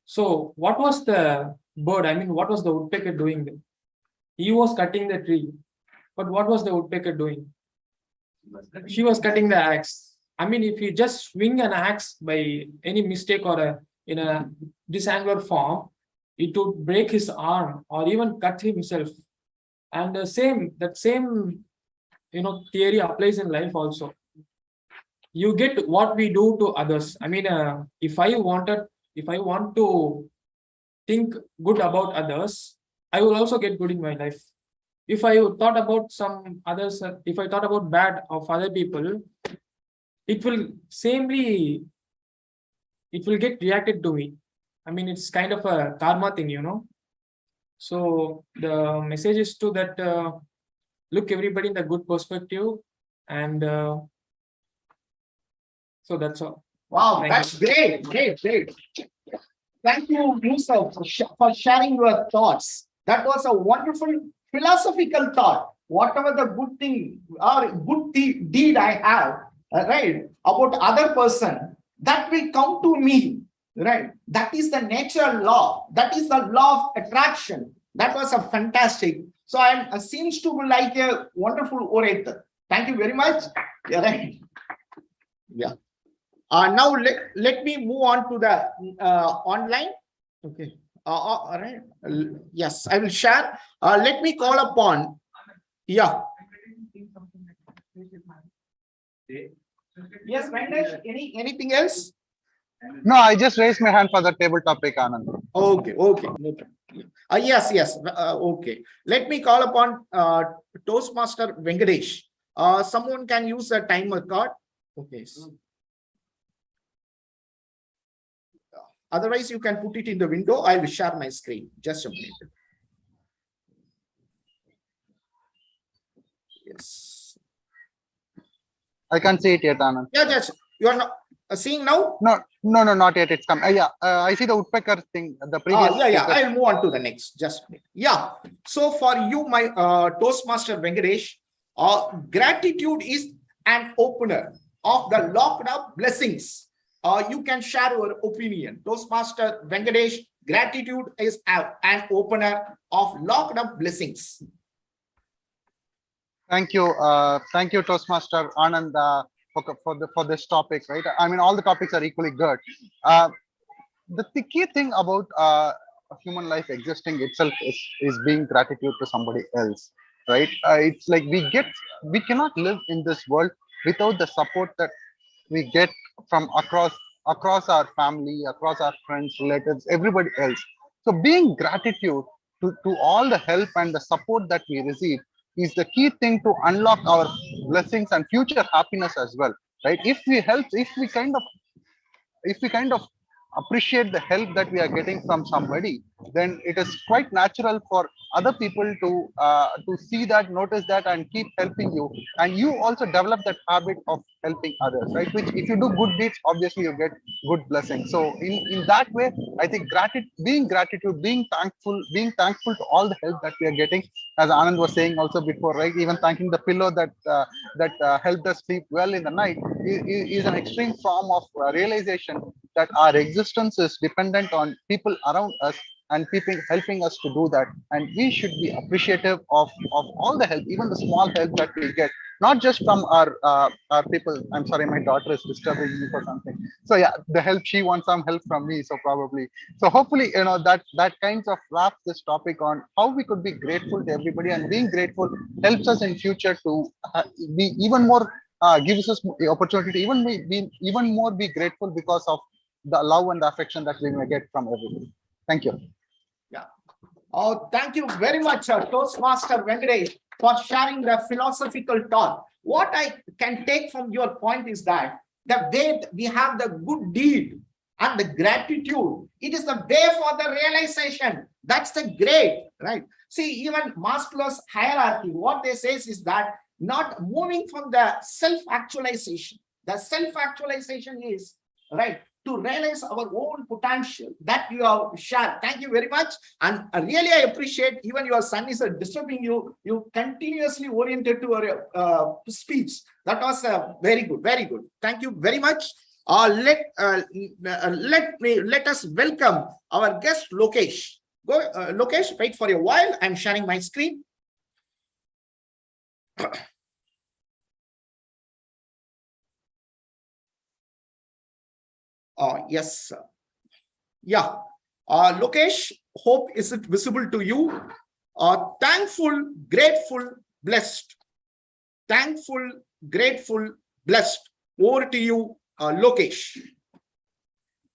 Speaker 1: So, what was the bird? I mean, what was the woodpecker doing there? He was cutting the tree. But what was the woodpecker doing? She was cutting the axe. I mean, if you just swing an axe by any mistake or in a disangular form, it would break his arm or even cut himself. And that same theory applies in life also. You get what we do to others. I mean, if I want to think good about others, I will also get good in my life. If I thought about some others, if I thought about bad of other people, it will get reacted to me. I mean, it's kind of a karma thing, So the message is to that look everybody in the good perspective, and so that's all.
Speaker 2: Wow, that's great. Thank you, Yusuf, for sharing your thoughts. That was a wonderful philosophical thought. Whatever the good thing or good deed I have, right, about other person, that will come to me, right? That is the natural law. That is the law of attraction. That was a fantastic. So I seems to be like a wonderful orator. Thank you very much. Yeah, right. Yeah. Now let me move on to the online. Okay. All right. Yes, I will share. Let me call upon. Yeah. Yes, Vendesh, anything else?
Speaker 5: No, I just raised my hand for the table topic, Anand.
Speaker 2: Okay. Yes. Okay. Let me call upon Toastmaster Venkatesh. Someone can use a timer card. Okay. Otherwise, you can put it in the window. I will share my screen. Just a minute. Yes.
Speaker 5: I can't see it yet, Anand.
Speaker 2: Yeah, just you are not seeing now?
Speaker 5: No, not yet. It's come. I see the woodpecker thing. The previous.
Speaker 2: Yeah. I'll move on to the next. Just a minute. Yeah. So for you, my Toastmaster Venkatesh, gratitude is an opener of the locked up blessings. You can share your opinion. Toastmaster Venkatesh, gratitude is an opener of locked up blessings.
Speaker 5: Thank you, Toastmaster Anand, for this topic. Right? I mean, all the topics are equally good. The key thing about human life existing itself is being gratitude to somebody else. Right? It's like we cannot live in this world without the support that we get from across across our family, across our friends, relatives, everybody else. So being gratitude to all the help and the support that we receive is the key thing to unlock our blessings and future happiness as well, right? If we kind of appreciate the help that we are getting from somebody, then it is quite natural for other people to see that, notice that, and keep helping you. And you also develop that habit of helping others, right? Which, if you do good deeds, obviously you get good blessings. So in that way, I think gratitude, being thankful to all the help that we are getting, as Anand was saying also before, right? Even thanking the pillow that helped us sleep well in the night is an extreme form of realization that our existence is dependent on people around us and people helping us to do that. And we should be appreciative of all the help, even the small help that we get, not just from our people. I'm sorry, my daughter is disturbing me for something. So yeah, the help, she wants some help from me. So probably, so hopefully, that kinds of wraps this topic on how we could be grateful to everybody, and being grateful helps us in future to be even more, gives us the opportunity to even more be grateful because of the love and the affection that we may get from everybody. Thank you.
Speaker 2: Yeah. Oh, thank you very much, Toastmaster Venkatesh, for sharing the philosophical thought. What I can take from your point is that the way we have the good deed and the gratitude, it is the way for the realization. That's the great, right? See, even Maslow's hierarchy, what they say is that not moving from the self-actualization. The self-actualization is, right, to realize our own potential that you have shared. Thank you very much. And really, I appreciate even your son is disturbing you. You continuously oriented to your speech. That was very good, very good. Thank you very much. Let us welcome our guest Lokesh. Go, Lokesh. Wait for a while. I'm sharing my screen. Yes. Yeah. Lokesh, hope is it visible to you? Thankful, grateful, blessed. Thankful, grateful, blessed. Over to you, Lokesh.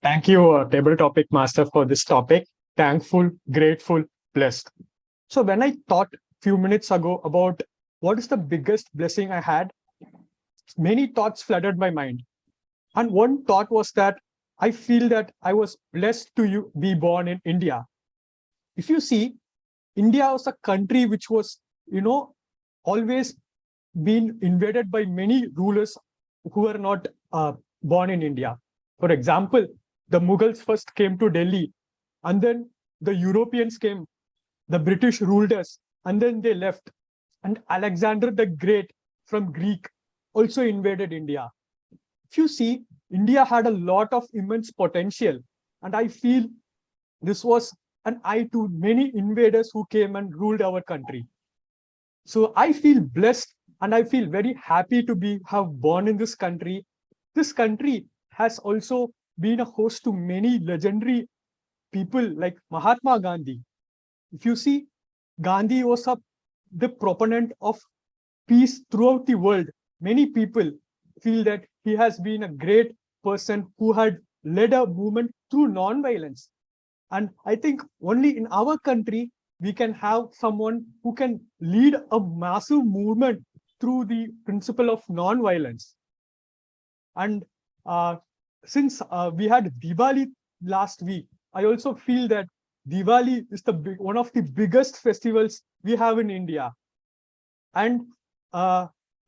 Speaker 16: Thank you, Table Topic Master, for this topic. Thankful, grateful, blessed. So when I thought a few minutes ago about what is the biggest blessing I had, many thoughts flooded my mind. And one thought was that I feel that I was blessed to be born in India. If you see, India was a country which was, always been invaded by many rulers who were not born in India. For example, the Mughals first came to Delhi, and then the Europeans came, the British ruled us, and then they left. And Alexander the Great from Greek also invaded India. If you see, India had a lot of immense potential, and I feel this was an eye to many invaders who came and ruled our country. So I feel blessed, and I feel very happy to have born in this country. This country has also been a host to many legendary people like Mahatma Gandhi. If you see, Gandhi was the proponent of peace throughout the world. Many people feel that he has been a great person who had led a movement through non-violence. And I think only in our country, we can have someone who can lead a massive movement through the principle of non-violence. And since we had Diwali last week, I also feel that Diwali is one of the biggest festivals we have in India. And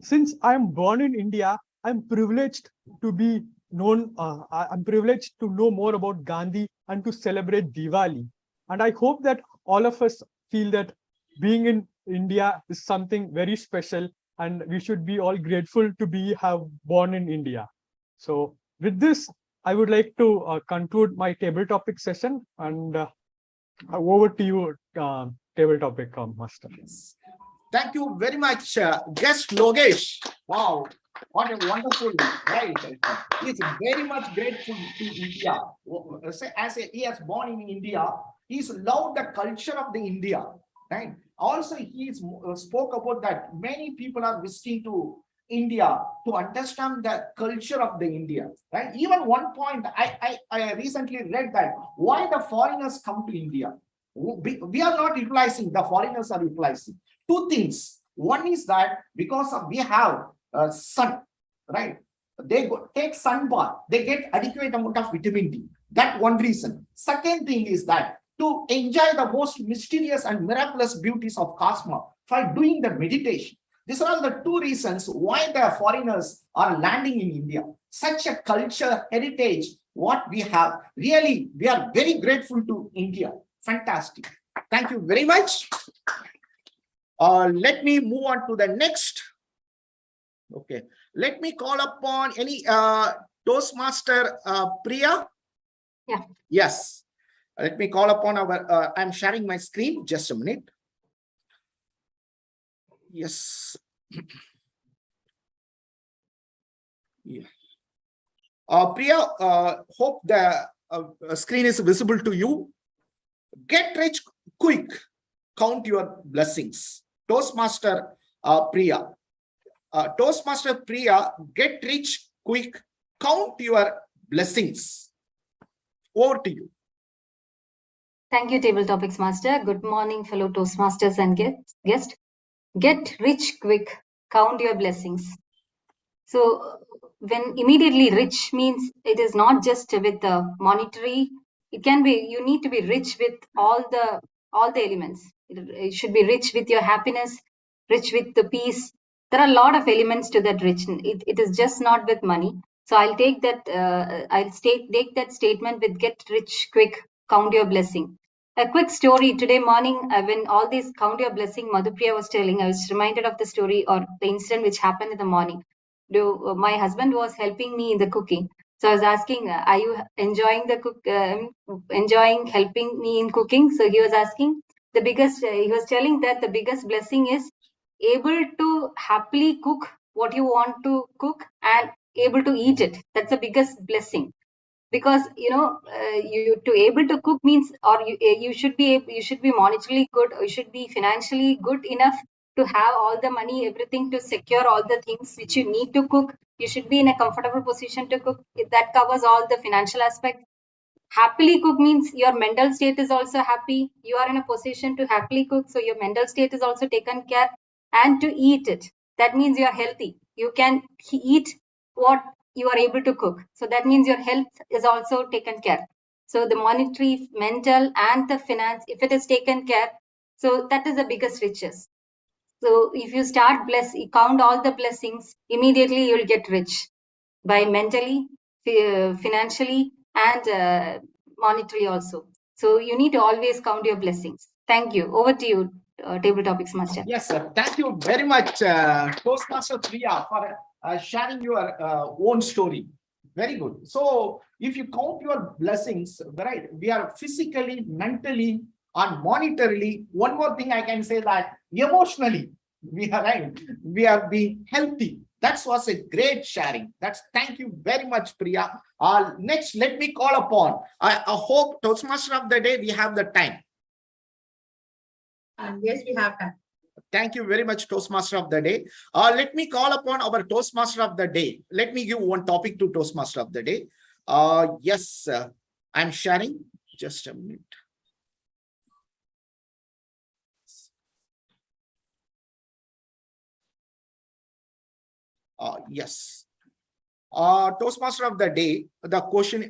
Speaker 16: since I'm born in India, I'm privileged to be known, I'm privileged to know more about Gandhi and to celebrate Diwali. And I hope that all of us feel that being in India is something very special, and we should be all grateful to have born in India. So with this, I would like to conclude my table topic session, and over to you, table topic master.
Speaker 2: Thank you very much, guest Lokesh. Wow, what a wonderful, right? He's very much grateful to India. As he has born in India, he's loved the culture of the India, right? Also, he spoke about that many people are visiting to India to understand the culture of the India, right? Even one point I recently read that why the foreigners come to India. We are not utilizing, the foreigners are utilizing. Two things. One is that because we have sun, right? They take sun bath, they get adequate amount of vitamin D. That one reason. Second thing is that to enjoy the most mysterious and miraculous beauties of cosmos by doing the meditation. These are the two reasons why the foreigners are landing in India. Such a culture, heritage, what we have. Really, we are very grateful to India. Fantastic. Thank you very much. Let me move on to the next. Okay. Let me call upon any Toastmaster Priya.
Speaker 7: Yeah.
Speaker 2: Yes. Let me call upon our, I'm sharing my screen. Just a minute. Yes. Yeah. Priya, hope the screen is visible to you. Get rich quick. Count your blessings. Toastmaster Priya. Toastmaster Priya, get rich quick. Count your blessings. Over to you.
Speaker 7: Thank you, Table Topics Master. Good morning, fellow Toastmasters and guests. Get rich quick. Count your blessings. So when immediately rich means it is not just with the monetary, it can be, you need to be rich with all the elements. It should be rich with your happiness, rich with the peace. There are a lot of elements to that rich. It is just not with money. So I'll take that, take that statement with get rich quick, count your blessing. A quick story. Today morning, when all these count your blessing, Madhupriya was telling, I was reminded of the story or the incident which happened in the morning. My husband was helping me in the cooking. So I was asking, are you enjoying the enjoying helping me in cooking? So he was asking, he was telling that the biggest blessing is able to happily cook what you want to cook and able to eat it. That's the biggest blessing. Because you to able to cook means, or you should be monetarily good, or you should be financially good enough to have all the money, everything to secure all the things which you need to cook. You should be in a comfortable position to cook. That covers all the financial aspect. Happily cook means your mental state is also happy. You are in a position to happily cook, so your mental state is also taken care. And to eat it, that means you are healthy. You can eat what you are able to cook. So that means your health is also taken care. So the monetary, mental, and the finance, if it is taken care, so that is the biggest riches. So if you start count all the blessings, immediately you will get rich by mentally, financially, and monetarily also. So you need to always count your blessings. Thank you. Over to you, Table Topics Master.
Speaker 2: Yes, sir. Thank you very much, Toastmaster Priya, for sharing your own story. Very good. So if you count your blessings, right, we are physically, mentally, and monetarily. One more thing I can say, that emotionally, we are right. We are being healthy. That was a great sharing. Thank you very much, Priya. Next, let me call upon. I hope Toastmaster of the day, we have the time.
Speaker 3: Yes, we have time.
Speaker 2: Thank you very much, Toastmaster of the day. Let me call upon our Toastmaster of the day. Let me give one topic to Toastmaster of the day. Yes, I'm sharing. Just a minute. Yes. Toastmaster of the day, the question,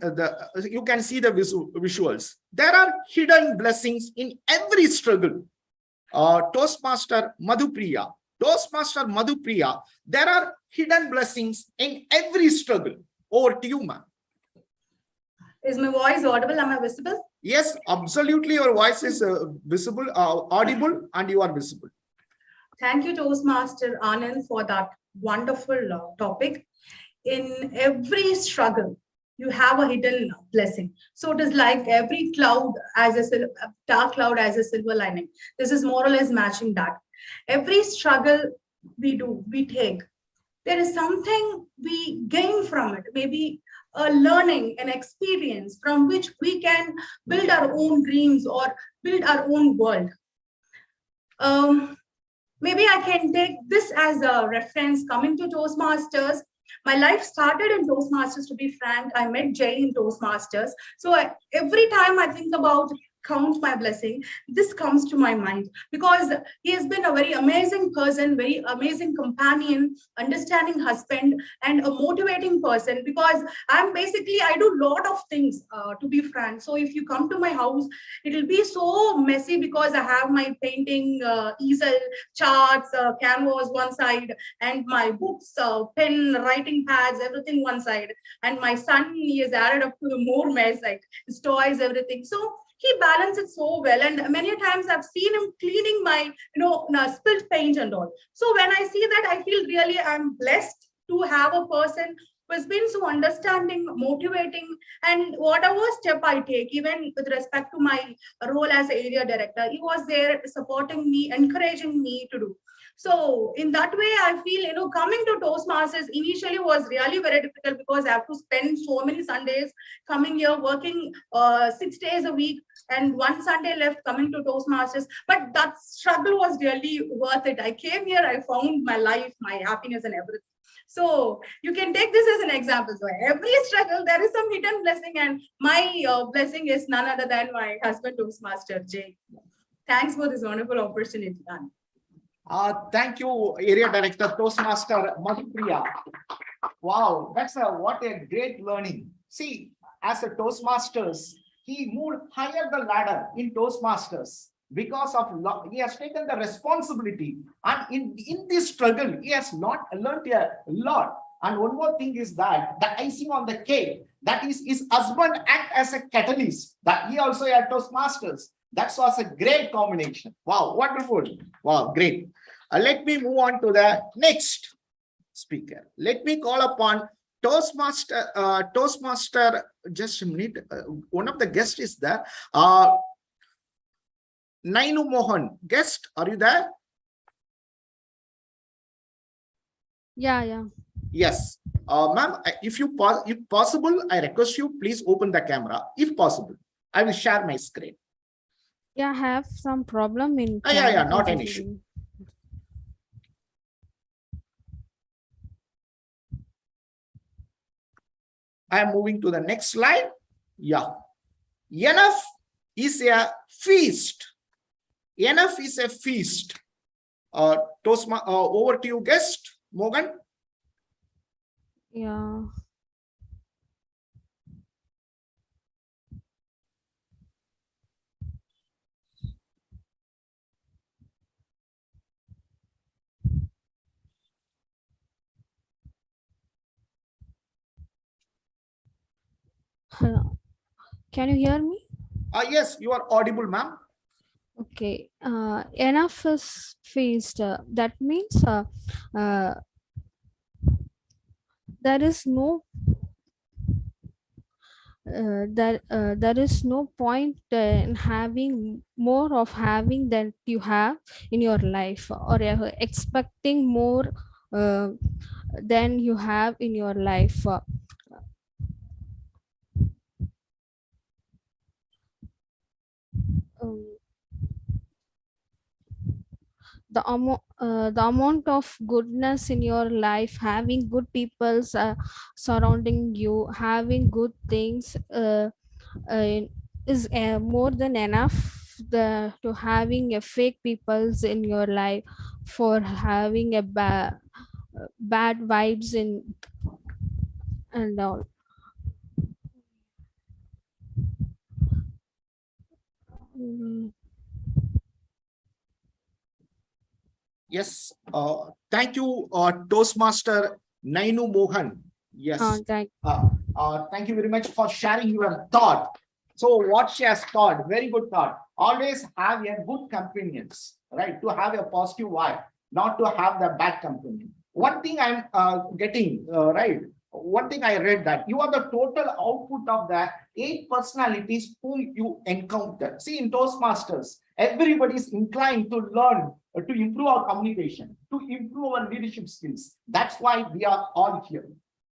Speaker 2: you can see the visuals. There are hidden blessings in every struggle. Toastmaster Madhupriya. Toastmaster Madhupriya, there are hidden blessings in every struggle. Over to you, ma'am.
Speaker 3: Is my voice audible? Am I visible?
Speaker 2: Yes, absolutely. Your voice is visible, audible, and you are visible.
Speaker 3: Thank you, Toastmaster Anand, for that wonderful topic. In every struggle, you have a hidden blessing. So it is like every cloud as a dark cloud as a silver lining. This is more or less matching that. Every struggle we take, there is something we gain from it. Maybe a learning, an experience from which we can build our own dreams or build our own world. Maybe I can take this as a reference coming to Toastmasters. My life started in Toastmasters, to be frank. I met Jay in Toastmasters. So every time I think about count my blessing, this comes to my mind because he has been a very amazing person, very amazing companion, understanding husband, and a motivating person. Because I do a lot of things, to be frank. So if you come to my house, it will be so messy because I have my painting easel, charts, canvas one side, and my books, pen, writing pads, everything one side. And my son, he has added up to the more mess, like his toys, everything. So he balances it so well, and many times I've seen him cleaning my spilled paint and all. So when I see that, I feel really I'm blessed to have a person who has been so understanding, motivating, and whatever step I take, even with respect to my role as area director, he was there supporting me, encouraging me to do. So in that way, I feel, coming to Toastmasters initially was really very difficult because I have to spend so many Sundays coming here, working 6 days a week, and one Sunday left coming to Toastmasters. But that struggle was really worth it. I came here, I found my life, my happiness, and everything. So you can take this as an example. So every struggle, there is some hidden blessing, and my blessing is none other than my husband, Toastmaster Jay. Thanks for this wonderful opportunity, Anand.
Speaker 2: Thank you, Area Director, Toastmaster Madhupriya. Wow, what a great learning. See, as a Toastmasters, he moved higher the ladder in Toastmasters because of he has taken the responsibility, and in this struggle, he has not learned a lot. And one more thing is that the icing on the cake, that is his husband act as a catalyst, that he also had Toastmasters. That was a great combination. Wow, wonderful. Wow, great. Let me move on to the next speaker. Let me call upon Toastmaster, just a minute. One of the guests is there. Nainu Mohan, guest, are you there?
Speaker 17: Yeah.
Speaker 2: Yes. Ma'am, if possible, I request you, please open the camera. If possible, I will share my screen.
Speaker 17: Yeah, I have some problem in
Speaker 2: yeah, not an issue. I am moving to the next slide. Yeah. Enough is a feast. Enough is a feast. Over to you, guest, Morgan.
Speaker 17: Yeah. Can you hear me?
Speaker 2: Yes, you are audible, ma'am.
Speaker 17: Okay. Enough is feast. That means there is no there is no point in having more of having than you have in your life, or expecting more than you have in your life. The amount of goodness in your life, having good people surrounding you, having good things is more than enough to having a fake peoples in your life, for having a bad vibes in and all.
Speaker 2: Yes, thank you, Toastmaster Nainu Mohan. Yes, thank you very much for sharing your thought. So what she has thought, very good thought. Always have a good companions, right? To have a positive vibe, not to have the bad companion. One thing I'm getting, right? One thing I read that you are the total output of the 8 personalities whom you encounter. See, in Toastmasters, everybody is inclined to learn, to improve our communication, to improve our leadership skills. That's why we are all here,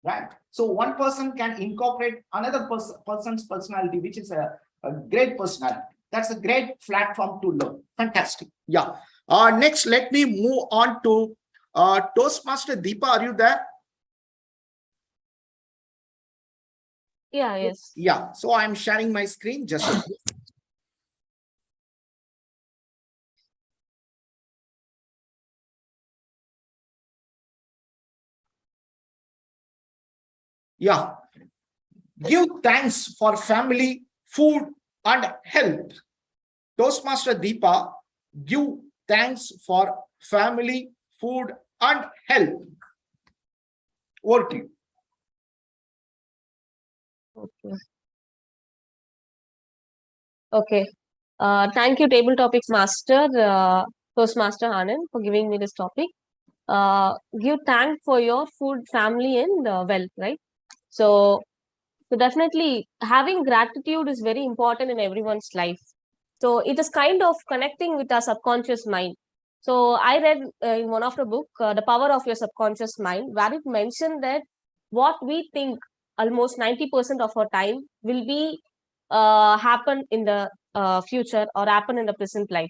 Speaker 2: right? So one person can incorporate another person's personality, which is a great personality. That's a great platform to learn. Fantastic. Yeah. Next, let me move on to Toastmaster Deepa. Are you there?
Speaker 4: Yeah, yes.
Speaker 2: Yeah, so I'm sharing my screen. Just a bit. Yeah. Give thanks for family, food, and health. Toastmaster Deepa, give thanks for family, food, and health. Over to you.
Speaker 4: Okay. Okay. Thank you, Table Topics Master, Toastmaster Anand, for giving me this topic. Give thanks for your food, family, and wealth, right? So definitely having gratitude is very important in everyone's life. So it is kind of connecting with our subconscious mind. So I read in one of the book, The Power of Your Subconscious Mind, where it mentioned that what we think almost 90% of our time will be happen in the future or happen in the present life.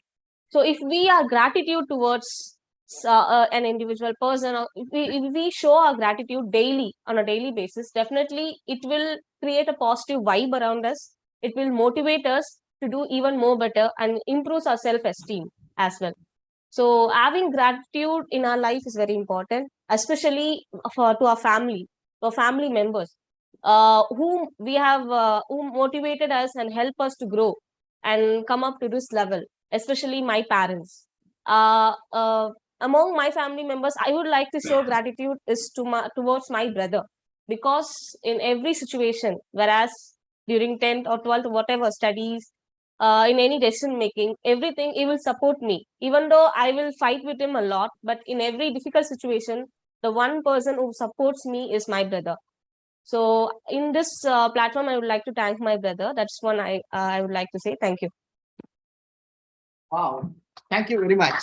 Speaker 4: So if we are gratitude towards an individual person, or if we show our gratitude daily on a daily basis, definitely it will create a positive vibe around us. It will motivate us to do even more better and improves our self-esteem as well. So having gratitude in our life is very important, especially to our family, to our family members, whom we have, who motivated us and help us to grow and come up to this level, especially my parents. Among my family members, I would like to show gratitude is towards my brother, because in every situation, whereas during 10th or 12th, whatever studies, in any decision making, everything, he will support me, even though I will fight with him a lot. But in every difficult situation, the one person who supports me is my brother. So in this platform, I would like to thank my brother. That's one I would like to say thank you.
Speaker 2: Wow, thank you very much.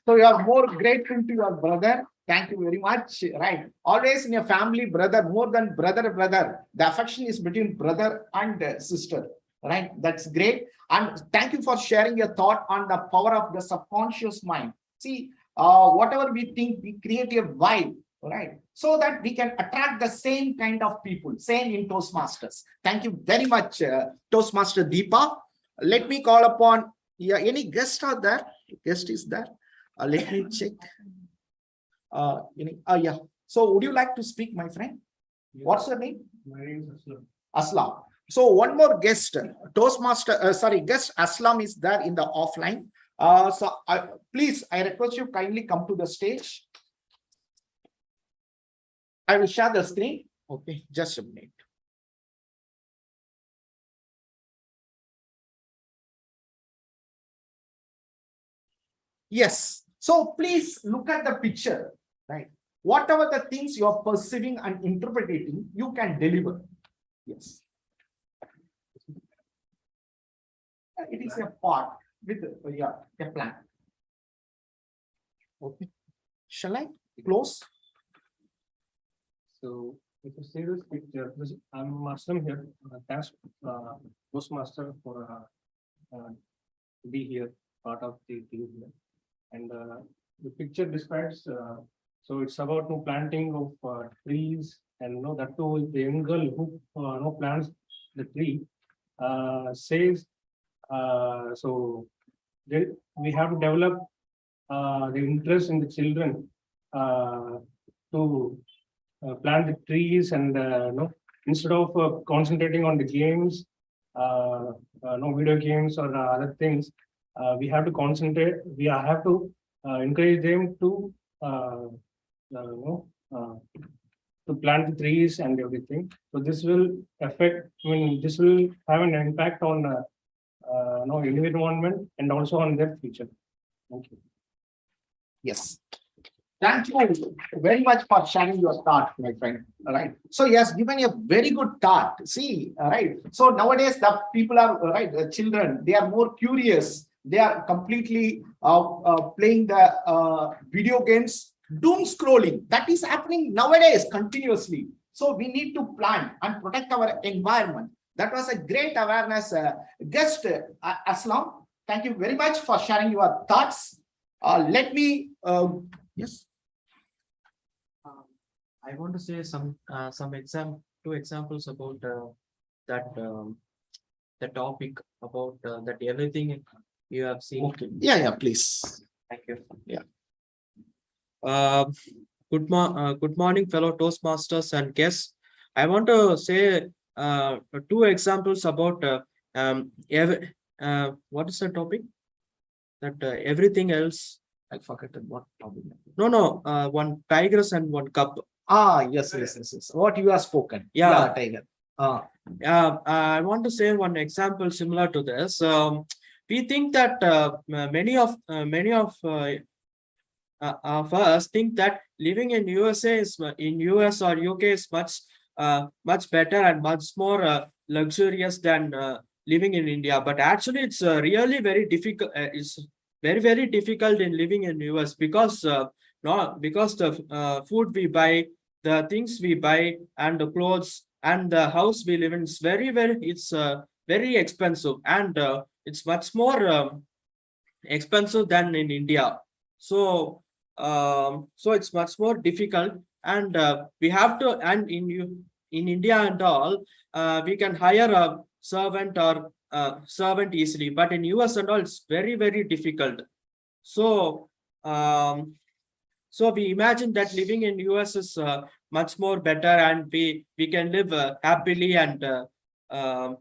Speaker 2: So you are more grateful to your brother. Thank you very much. Right. Always in your family, brother, more than brother. The affection is between brother and sister. Right. That's great. And thank you for sharing your thought on the power of the subconscious mind. See, whatever we think, we create a vibe, right? So that we can attract the same kind of people, same in Toastmasters. Thank you very much, Toastmaster Deepa. Let me call upon, yeah, any guest are there? Guest is there. Let me check. Yeah. So would you like to speak, my friend? Yes. What's your name?
Speaker 18: My name is Aslam.
Speaker 2: Aslam. So one more guest, Toastmaster, guest Aslam is there in the offline. Please, I request you kindly come to the stage. I will share the screen. Okay, just a minute. Yes. So please look at the picture, right? Whatever the things you are perceiving and interpreting, you can deliver. Yes. It is a part with a plan. Okay. Shall I close?
Speaker 18: So if you see this picture, I'm Aslam here. Thanks, Toastmaster, for be here, part of the team here. And the picture describes, so it's about planting of trees, and that too the young girl who plants the tree says, so we have to develop the interest in the children to plant the trees, and instead of concentrating on the games, video games or other things, we have to concentrate. We have to encourage them to to plant the trees and everything. So this will affect. This will have an impact on environment and also on their future. Thank you.
Speaker 2: Yes. Thank you very much for sharing your thought, my friend. All right. So yes, given a very good thought. See, all right. So nowadays the people are the children, they are more curious. They are completely playing the video games, doom scrolling. That is happening nowadays continuously. So we need to plan and protect our environment. That was a great awareness. Guest Aslam, thank you very much for sharing your thoughts. Let me, yes.
Speaker 9: I want to say some two examples about that the topic about that everything you have seen.
Speaker 2: Okay. Yeah, please.
Speaker 9: Thank you.
Speaker 2: Yeah.
Speaker 9: Good morning, fellow Toastmasters and guests. I want to say two examples about what is the topic? That everything else. I forgot what topic. No. One tigers and one cup.
Speaker 2: Yes. What you have spoken.
Speaker 9: Yeah.
Speaker 2: Tiger.
Speaker 9: I want to say one example similar to this. We think that many of us think that living in USA is in US or UK is much better and much more luxurious than living in India. But actually, it's really very difficult. It's very difficult in living in US because because the food we buy, the things we buy, and the clothes and the house we live in is very expensive, and it's much more expensive than in India. So it's much more difficult, and we have to, and in India and all, we can hire a servant or servant easily, but in US and all, it's very difficult. So so we imagine that living in US is much more better, and we can live happily and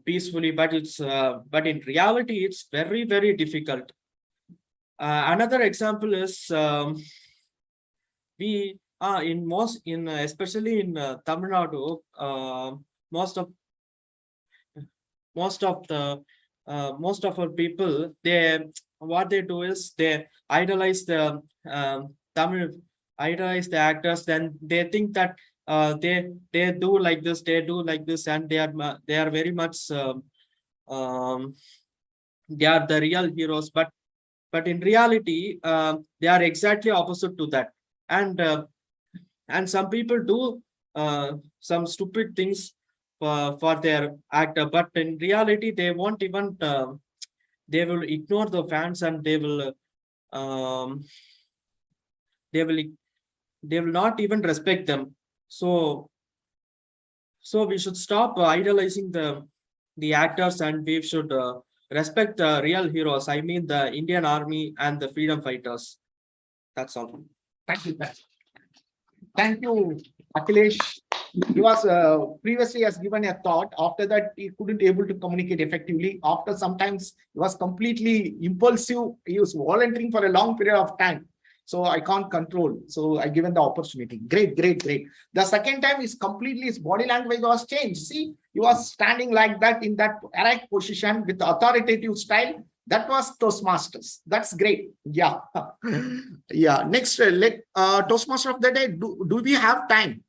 Speaker 9: peacefully, but it's but in reality it's very difficult. Another example is we especially in Tamil Nadu, most of our people, what they do is they idolize the Tamil, idolize the actors. Then they think that they do like this, they do like this, and they are very much they are the real heroes. But in reality, they are exactly opposite to that. And some people do some stupid things for their actor, but in reality they won't even they will ignore the fans, and they will not even respect them. So we should stop idolizing the actors, and we should respect the real heroes. I mean the Indian Army and the freedom fighters. That's all.
Speaker 2: Thank you, Akhilesh. He was previously has given a thought. After that, he couldn't able to communicate effectively. After sometimes he was completely impulsive. He was volunteering for a long period of time. So I can't control. So I given the opportunity. Great. The second time is completely his body language was changed. See, he was standing like that in that erect position with authoritative style. That was Toastmasters. That's great. Yeah. Yeah. Next, Toastmaster of the day. Do we have time?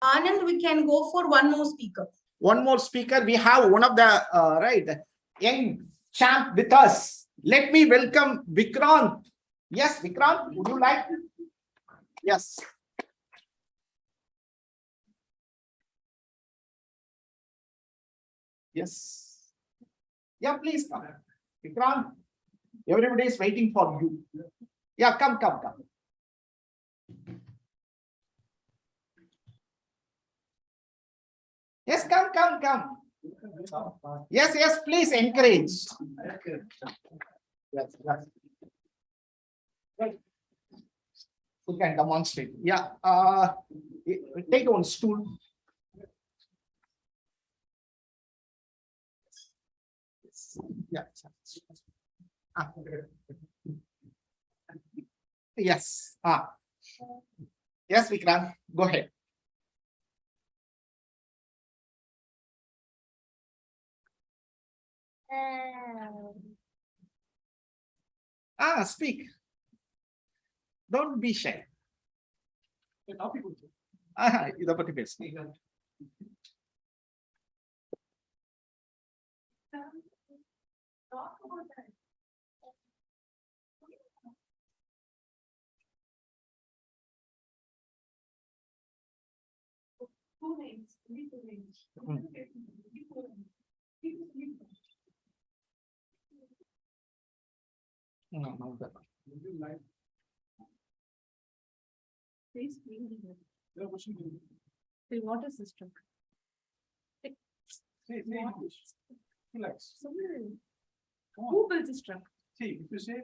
Speaker 3: Anand, we can go for one more speaker.
Speaker 2: One more speaker. We have one of the young champ with us. Let me welcome Vikrant. Yes, Vikrant, would you like? Yes. Yes. Yeah, please come. Vikrant, everybody is waiting for you. Yeah, come. Yes, come. Yes, please encourage. Yes. You can demonstrate. Yeah. Take one stool. Yeah. Yes. Yes, Vikrant, go ahead. Speak. Don't be shy. Idapati best. No.
Speaker 12: What is this truck?
Speaker 8: Relax.
Speaker 12: Who built this truck?
Speaker 8: See, if you say,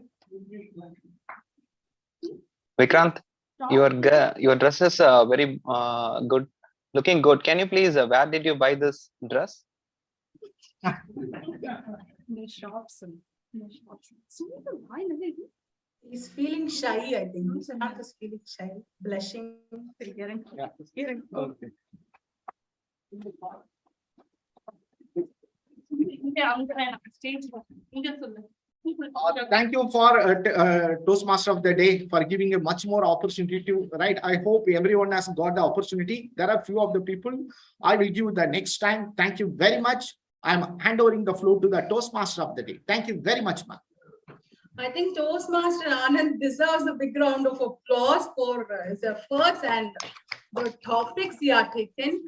Speaker 6: Vikrant, your dress is very good, looking good. Can you please, where did you buy this dress?
Speaker 12: The shops.
Speaker 3: He's feeling shy, I think. Not just feeling shy, blushing.
Speaker 8: okay.
Speaker 2: Thank you for Toastmaster of the Day for giving a much more opportunity to, right? I hope everyone has got the opportunity. There are few of the people I will give the next time. Thank you very much. I'm handovering the floor to the Toastmaster of the Day. Thank you very much, ma'am.
Speaker 3: I think Toastmaster Anand deserves a big round of applause for his efforts and the topics he has taken.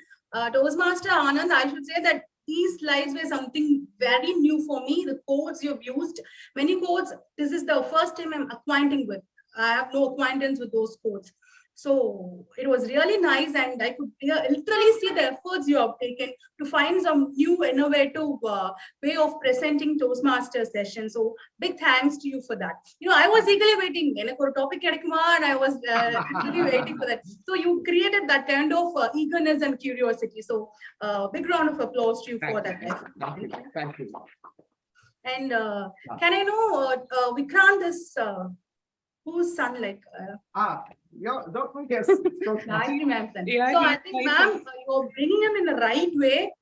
Speaker 3: Toastmaster Anand, I should say that these slides were something very new for me. The codes you've used, many codes, this is the first time I'm acquainting with. I have no acquaintance with those codes. So it was really nice, and I could literally see the efforts you have taken to find some new innovative way of presenting Toastmaster session. So big thanks to you for that. You know, I was eagerly waiting. And I was really waiting for that. So you created that kind of eagerness and curiosity. So big round of applause to you for that.
Speaker 2: Thank you.
Speaker 3: And can I know Vikrant is whose son, like?
Speaker 2: Yeah, yes.
Speaker 3: Gayatri ma'am. So I think, ma'am, you're bringing him in the right way.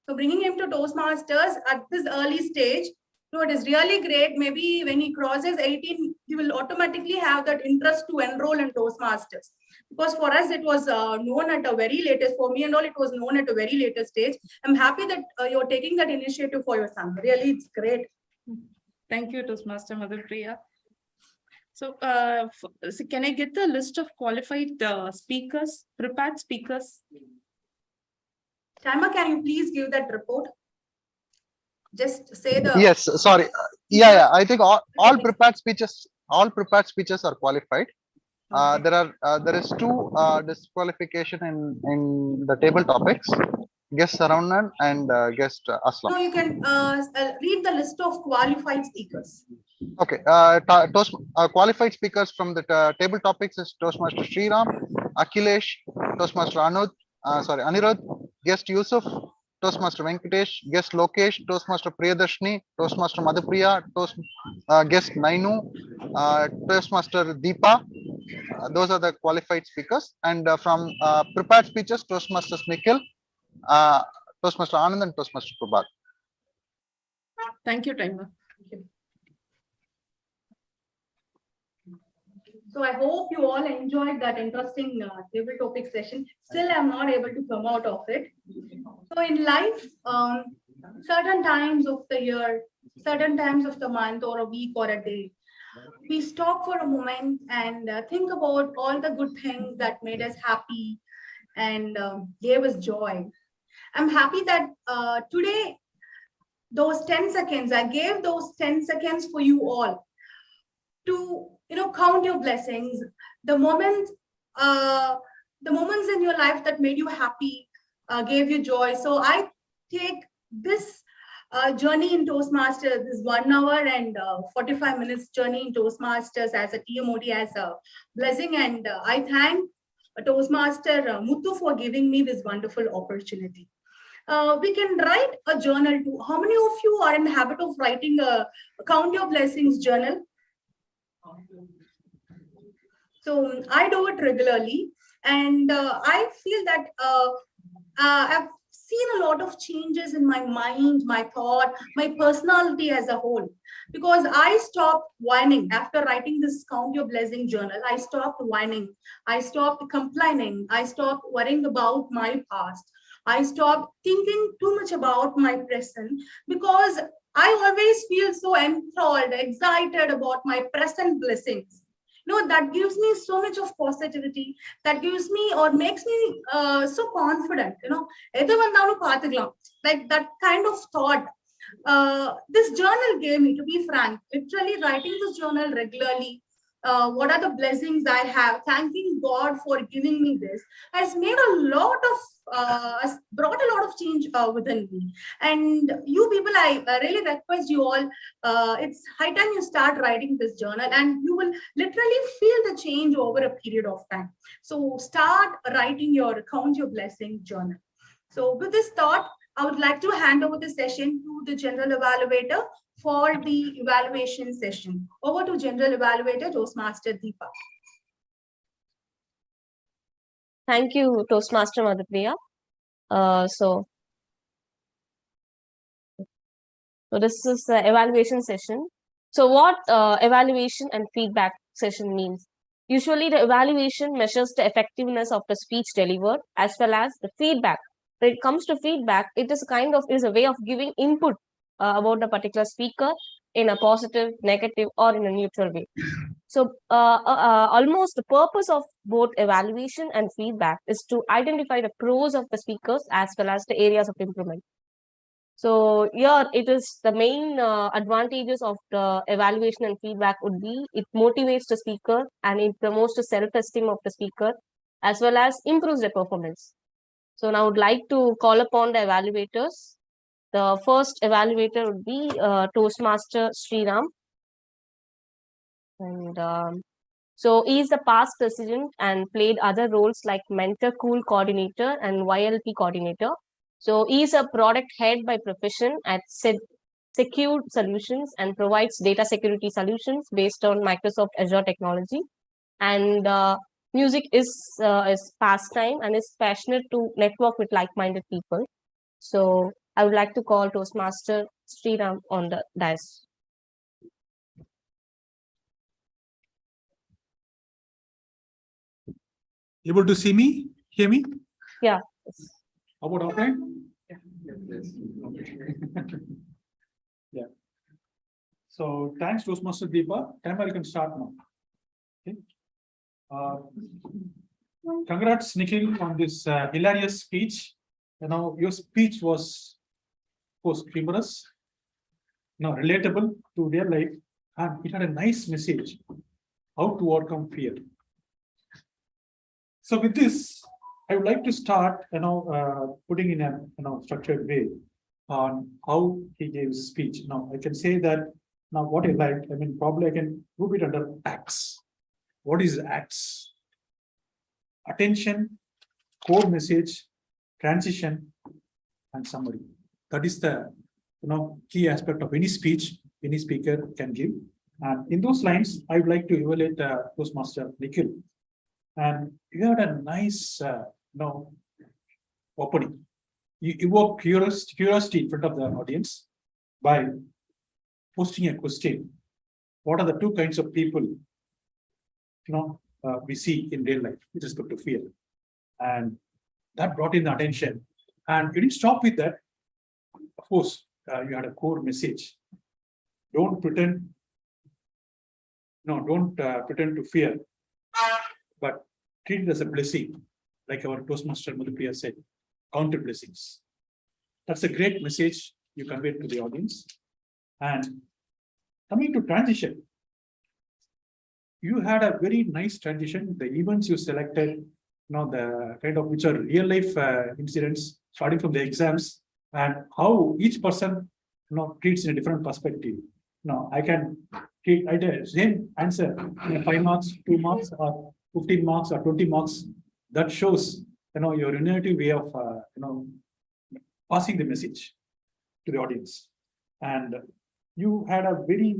Speaker 3: So bringing him to Toastmasters at this early stage, so it is really great. Maybe when he crosses 18, he will automatically have that interest to enroll in Toastmasters. Because for us, it was known at a very latest, for me and all, it was known at a very later stage. I'm happy that you're taking that initiative for your son. Really, it's great.
Speaker 12: Thank you, Toastmaster Mother Priya. So, so can I get the list of qualified speakers, prepared speakers?
Speaker 3: Chima, can you please give that report? Just say the.
Speaker 5: Yes, sorry. Yeah. I think all prepared speeches are qualified. There is two disqualification in the table topics. Guest Saravan and guest Aslam.
Speaker 3: No, you can read the list of qualified speakers.
Speaker 5: Okay, qualified speakers from the table topics is Toastmaster Sriram, Akhilesh, Toastmaster Anirudh, guest Yusuf, Toastmaster Venkatesh, guest Lokesh, Toastmaster Priyadarshini, Toastmaster Madhupriya, guest Nainu, Toastmaster Deepa. Those are the qualified speakers. And from prepared speeches, Toastmasters Nikhil, Toastmaster Anand, and Toastmaster Prabhat.
Speaker 12: Thank you, Timer.
Speaker 3: So I hope you all enjoyed that interesting table topic session. Still, I'm not able to come out of it. So in life, certain times of the year, certain times of the month or a week or a day, we stop for a moment and think about all the good things that made us happy and gave us joy. I'm happy that today, those 10 seconds, I gave those 10 seconds for you all to count your blessings, the moments in your life that made you happy, gave you joy. So I take this journey in Toastmasters, this 1 hour and 45 minutes journey in Toastmasters as a TMOD, as a blessing. And I thank Toastmaster Muthu for giving me this wonderful opportunity. We can write a journal too. How many of you are in the habit of writing a count your blessings journal? So I do it regularly, and I feel that I've seen a lot of changes in my mind, my thought, my personality as a whole, because I stopped whining after writing this Count Your Blessing journal. I stopped whining. I stopped complaining. I stopped worrying about my past. I stopped thinking too much about my present, because I always feel so enthralled, excited about my present blessings. That gives me so much of positivity, that gives me or makes me so confident, like that kind of thought. This journal gave me, to be frank, literally writing this journal regularly. What are the blessings I have? Thanking God for giving me this has made a lot of, has brought a lot of change within me. And you people, I really request you all, it's high time you start writing this journal, and you will literally feel the change over a period of time. So start writing your Count Your Blessing journal. So with this thought, I would like to hand over the session to the general evaluator for the evaluation session. Over to general evaluator, Toastmaster Deepa.
Speaker 4: Thank you, Toastmaster Madhpriya. So this is the evaluation session. So what evaluation and feedback session means? Usually the evaluation measures the effectiveness of the speech delivered as well as the feedback. When it comes to feedback, it is a way of giving input about a particular speaker in a positive, negative, or in a neutral way. So almost the purpose of both evaluation and feedback is to identify the pros of the speakers as well as the areas of improvement. So here it is the main advantages of the evaluation and feedback would be it motivates the speaker and it promotes the self-esteem of the speaker as well as improves their performance. So now I would like to call upon the evaluators. The first evaluator would be Toastmaster Sriram. And so he is the past president and played other roles like mentor cool coordinator and YLP coordinator. So he is a product head by profession at Secured Solutions and provides data security solutions based on Microsoft Azure technology. And music is pastime and is passionate to network with like-minded people. So I would like to call Toastmaster Sriram on the dais.
Speaker 8: Able to see me? Hear me?
Speaker 4: Yeah.
Speaker 8: How about offline? Yeah. So thanks, Toastmaster Deepa. Timer, you can start now. Okay. Congrats, Nikhil, on this hilarious speech. You know, your speech was, of course, humorous, relatable to real life, and it had a nice message: how to overcome fear. So with this, I would like to start, putting in a structured way on how he gave his speech. Now, I can say that now what I like, probably I can group it under acts. What is acts? Attention, core message, transition, and summary. That is the key aspect of any speech any speaker can give. And in those lines, I would like to evaluate Toastmaster Nikhil. And you had a nice opening. You evoke curiosity in front of the audience by posting a question. What are the two kinds of people we see in real life with respect to fear? And that brought in the attention. And you didn't stop with that. Of course, you had a core message. Don't pretend. Don't pretend to fear, but treat it as a blessing, like our Toastmaster Madhpriya said, counter blessings. That's a great message you conveyed to the audience. And coming to transition, you had a very nice transition. The events you selected, the kind of which are real life incidents, starting from the exams, and how each person treats in a different perspective. Now, I can treat the same answer in 5 marks, 2 marks, or 15 marks, or 20 marks. That shows your innovative way of passing the message to the audience. And you had a very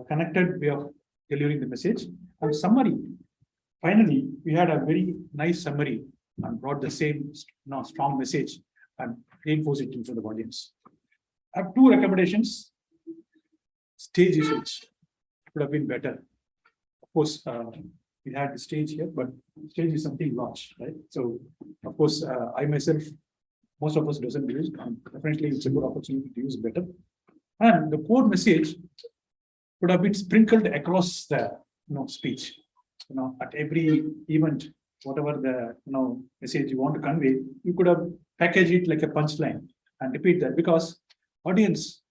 Speaker 8: connected way of delivering the message. And summary, finally, we had a very nice summary and brought the same strong message and reinforced it into the audience. I have 2 recommendations. Stage usage could have been better. Of course, we had the stage here, but stage is something large, right? So, of course, I myself, most of us doesn't use. Definitely, it's a good opportunity to use better. And the core message could have been sprinkled across the speech. At every event, whatever the message you want to convey, you could have packaged it like a punchline and repeat that, because audience,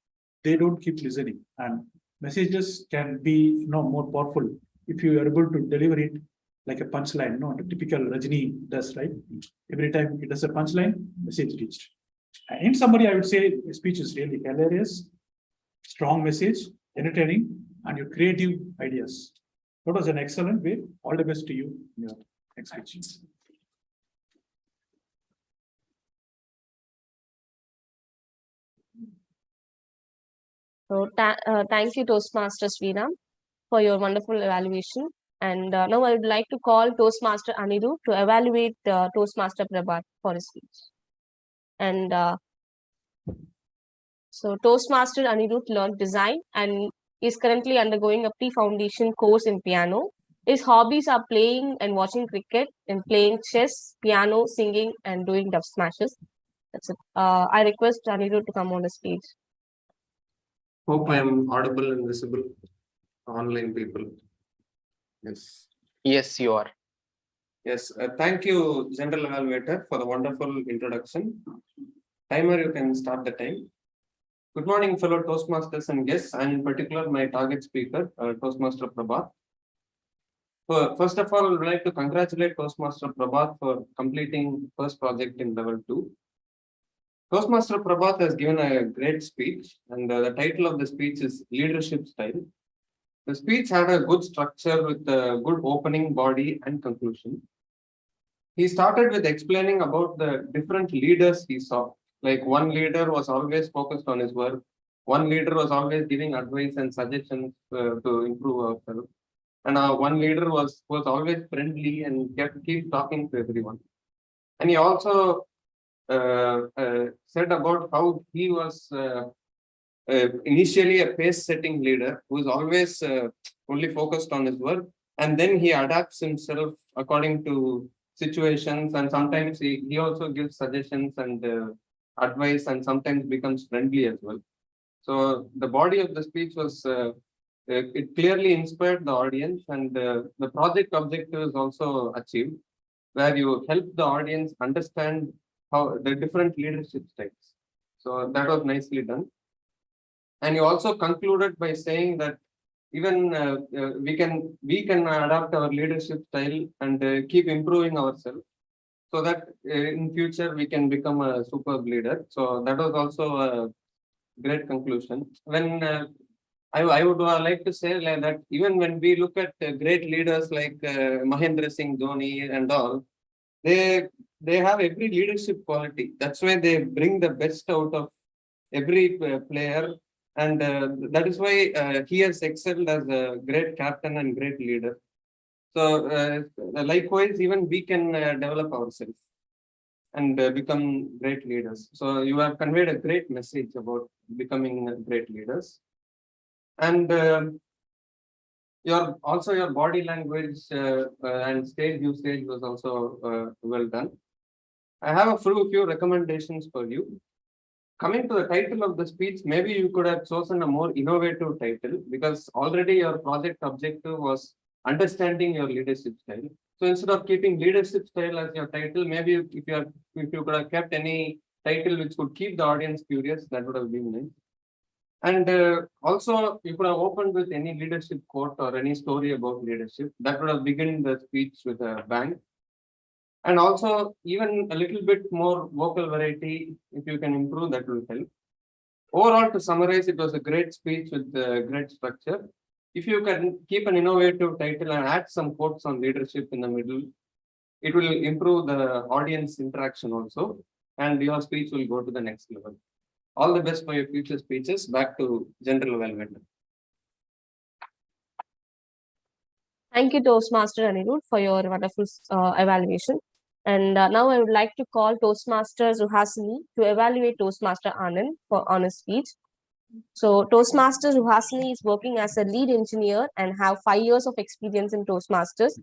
Speaker 8: they don't keep listening, and messages can be more powerful if you are able to deliver it like a punchline. The typical Rajini does, right? Every time he does a punchline, message reached. In summary, I would say the speech is really hilarious, strong message, entertaining, and your creative ideas. That was an excellent way. All the best to you in your next speech.
Speaker 4: So thank you, Toastmasters Veena, for your wonderful evaluation. And now I would like to call Toastmaster Anirudh to evaluate Toastmaster Prabhat for his speech. And so Toastmaster Anirudh learned design and is currently undergoing a pre-foundation course in piano. His hobbies are playing and watching cricket and playing chess, piano, singing, and doing dub smashes. That's it. I request Anirudh to come on the stage.
Speaker 15: Hope I am audible and visible, online people. Yes.
Speaker 6: Yes, you are.
Speaker 15: Yes. Thank you, General Evaluator, for the wonderful introduction. Timer, you can start the time. Good morning, fellow Toastmasters and guests, and in particular, my target speaker, Toastmaster Prabhat. First of all, I would like to congratulate Toastmaster Prabhat for completing first project in level 2. Toastmaster Prabhat has given a great speech, and the title of the speech is Leadership Style. The speech had a good structure with a good opening, body, and conclusion. He started with explaining about the different leaders he saw. Like one leader was always focused on his work. One leader was always giving advice and suggestions to improve ourselves. And one leader was always friendly and keep talking to everyone. And he also said about how he was initially a pace-setting leader who is always only focused on his work, and then he adapts himself according to situations, and sometimes he also gives suggestions and advice, and sometimes becomes friendly as well. So the body of the speech was it clearly inspired the audience, and the project objective is also achieved, where you help the audience understand how the different leadership styles. So that was nicely done. And you also concluded by saying that even we can adapt our leadership style and keep improving ourselves, so that in future we can become a superb leader. So that was also a great conclusion. When I would like to say that even when we look at great leaders like Mahendra Singh Dhoni and all, they have every leadership quality. That's why they bring the best out of every player, and that is why he has excelled as a great captain and great leader. So likewise, even we can develop ourselves and become great leaders. So you have conveyed a great message about becoming great leaders. And your body language and stage usage was also well done. I have a few recommendations for you. Coming to the title of the speech, maybe you could have chosen a more innovative title, because already your project objective was understanding your leadership style. So instead of keeping leadership style as your title, maybe if you could have kept any title which could keep the audience curious, that would have been nice. And also, you could have opened with any leadership quote or any story about leadership. That would have begun the speech with a bang. And also, even a little bit more vocal variety, if you can improve, that will help. Overall, to summarize, it was a great speech with great structure. If you can keep an innovative title and add some quotes on leadership in the middle, it will improve the audience interaction also, and your speech will go to the next level. All the best for your future speeches. Back to General Evaluator.
Speaker 4: Thank you, Toastmaster Anirudh, for your wonderful evaluation. And now I would like to call Toastmaster Suhasini to evaluate Toastmaster Anand on his speech. So Toastmaster Suhasini is working as a lead engineer and have 5 years of experience in Toastmasters.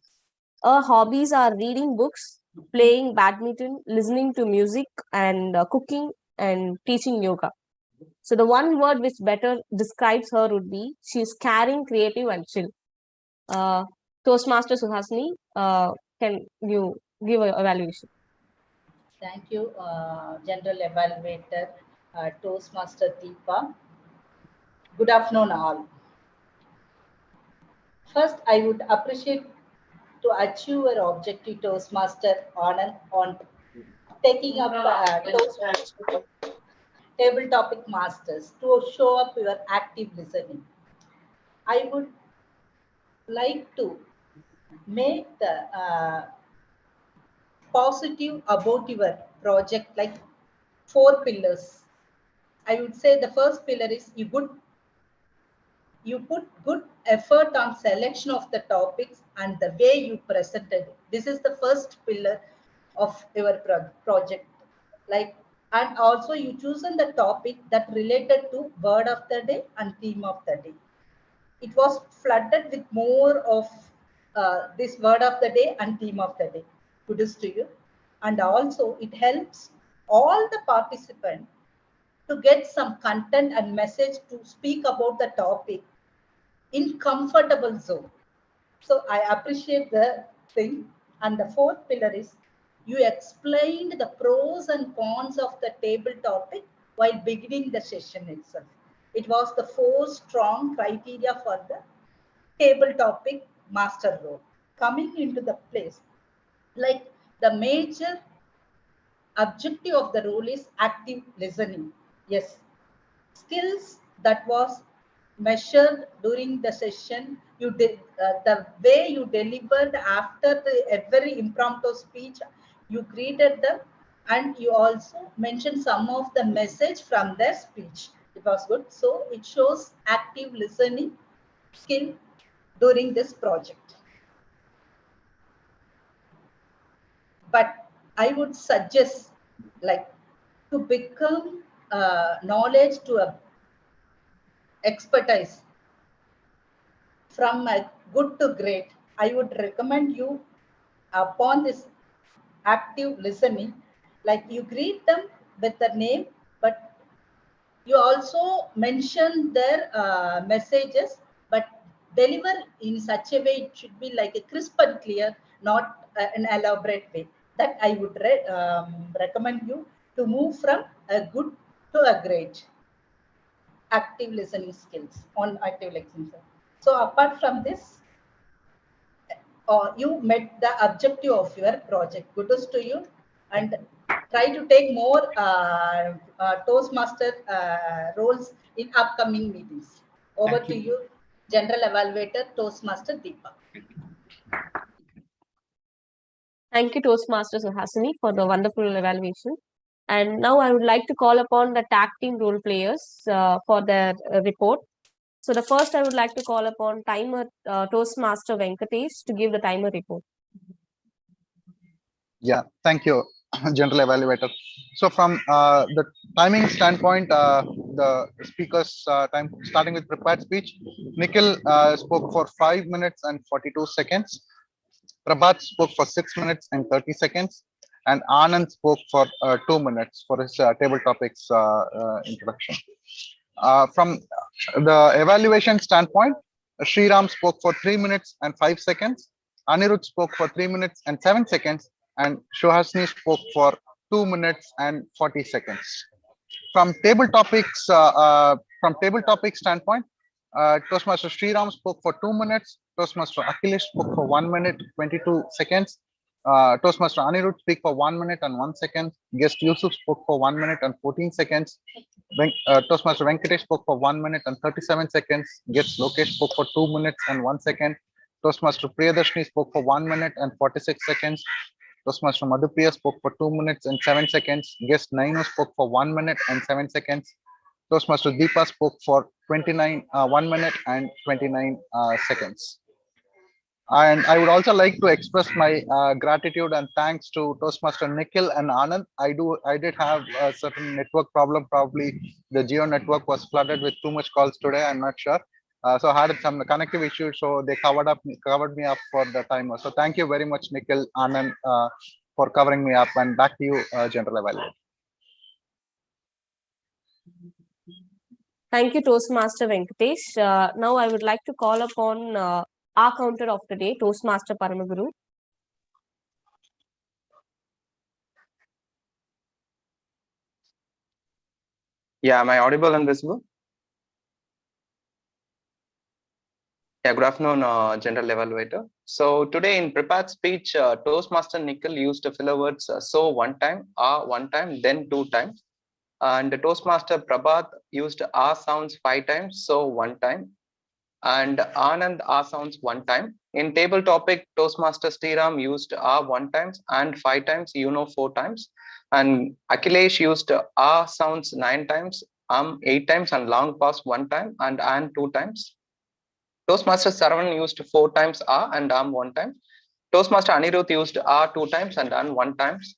Speaker 4: Her hobbies are reading books, playing badminton, listening to music, and cooking and teaching yoga. So the one word which better describes her would be she's caring, creative, and chill. Toastmaster Suhasini, can you give an evaluation?
Speaker 13: Thank you, General Evaluator. Toastmaster Deepa. Good afternoon, all. First, I would appreciate to achieve our objective Toastmaster Anand on taking up table topic masters to show up your active listening. I would like to make the positive about your project like 4 pillars. I would say the first pillar is you put good effort on selection of the topics and the way you presented it. This is the first pillar of your project. Like, and also you chosen the topic that related to word of the day and theme of the day. It was flooded with more of this word of the day and theme of the day. Kudos to you. And also it helps all the participants to get some content and message to speak about the topic in comfortable zone. So I appreciate the thing. And the fourth pillar is you explained the pros and cons of the table topic while beginning the session itself. It was the 4 strong criteria for the table topic master role. Coming into the place, like the major objective of the role is active listening. Yes, skills that was measured during the session. You did the way you delivered after the every impromptu speech. You greeted them, and you also mentioned some of the message from their speech. It was good. So it shows active listening skill during this project. But I would suggest, like, to become knowledge to a expertise from a good to great, I would recommend you upon this active listening, like you greet them with the name, but you also mention their messages, but deliver in such a way it should be like a crisp and clear, not an elaborate way. That I would recommend you to move from a good to a great active listening skills on active listening. So apart from this, you met the objective of your project. Kudos to you, and try to take more Toastmaster roles in upcoming meetings. Over to you, General Evaluator Toastmaster Deepa.
Speaker 4: Thank you, Toastmaster Suhasini, for the wonderful evaluation. And now I would like to call upon the tag team role players for their report. So the first I would like to call upon timer Toastmaster Venkatesh to give the timer report.
Speaker 5: Yeah, thank you, General Evaluator. So from the timing standpoint, the speaker's time, starting with prepared speech, Nikhil spoke for 5 minutes and 42 seconds. Prabhat spoke for 6 minutes and 30 seconds. And Anand spoke for 2 minutes for his table topics introduction. From the evaluation standpoint, Sriram spoke for 3 minutes and 5 seconds. Anirudh spoke for 3 minutes and 7 seconds. And Suhasini spoke for 2 minutes and 40 seconds. From table topics standpoint, Toastmaster Sriram spoke for 2 minutes. Toastmaster Akhilesh spoke for 1 minute 22 seconds. Toastmaster Anirudh spoke for 1 minute and 1 second. Guest Yusuf spoke for 1 minute and 14 seconds. Toastmaster Venkatesh spoke for 1 minute and 37 seconds. Guest Lokesh spoke for 2 minutes and 1 second. Toastmaster Priyadarshini spoke for 1 minute and 46 seconds. Toastmaster Madhupriya spoke for 2 minutes and 7 seconds. Guest Nainu spoke for 1 minute and 7 seconds. Toastmaster Deepa spoke for 1 minute and 29 seconds. And I would also like to express my gratitude and thanks to Toastmaster Nikhil and Anand. I did have a certain network problem. Probably the Geo network was flooded with too much calls today. I'm not sure. So I had some connective issues. So they covered me up for the timer. So thank you very much, Nikhil, Anand, for covering me up. And back to you, General Evaluator.
Speaker 4: Thank you, Toastmaster Venkatesh. Now I would like to call upon our counter of the day, Toastmaster Paramaguru.
Speaker 6: Yeah, am I audible and visible? Yeah, good afternoon, general evaluator. So today in prepared speech, Toastmaster Nikhil used the filler words so one time, one time, then two times. And the Toastmaster Prabhat used sounds 5 times, so one time. And Anand sounds one time. In table topic, Toastmaster Sriram used one times and 5 times, 4 times. And Akhilesh used sounds 9 times, 8 times, and long pause one time, and 2 times. Toastmaster Saravanan used 4 times and one time. Toastmaster Anirudh used 2 times and one times.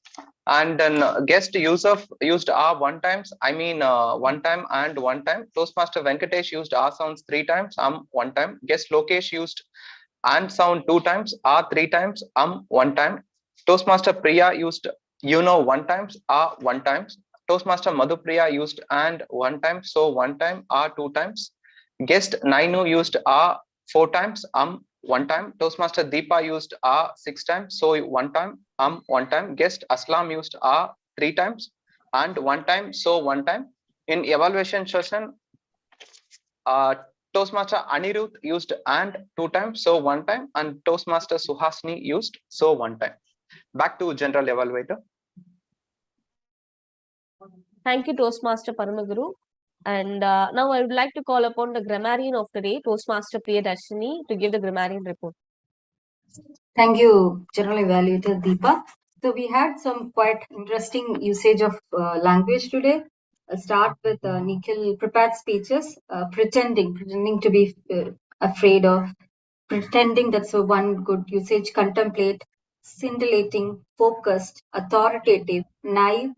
Speaker 6: And then guest Yusuf used one times, one time and one time. Toastmaster Venkatesh used sounds 3 times, one time. Guest Lokesh used and sound 2 times, 3 times, one time. Toastmaster Priya used one times, one times. Toastmaster Madhupriya used and one time, so one time, 2 times. Guest Nainu used 4 times, one time. Toastmaster Deepa used 6 times, so one time, one time. Guest Aslam used 3 times and one time, so one time. In evaluation session, Toastmaster Anirudh used and 2 times, so one time, and Toastmaster Suhasini used so one time. Back to general evaluator.
Speaker 4: Thank you, Toastmaster Paramaguru. And now I would like to call upon the grammarian of the day, Toastmaster Priyadashini, to give the grammarian report.
Speaker 7: Thank you, General Evaluator Deepa. So we had some quite interesting usage of language today. I'll start with Nikhil prepared speeches, pretending to be afraid of, pretending, that's one good usage. Contemplate, scintillating, focused, authoritative, naive,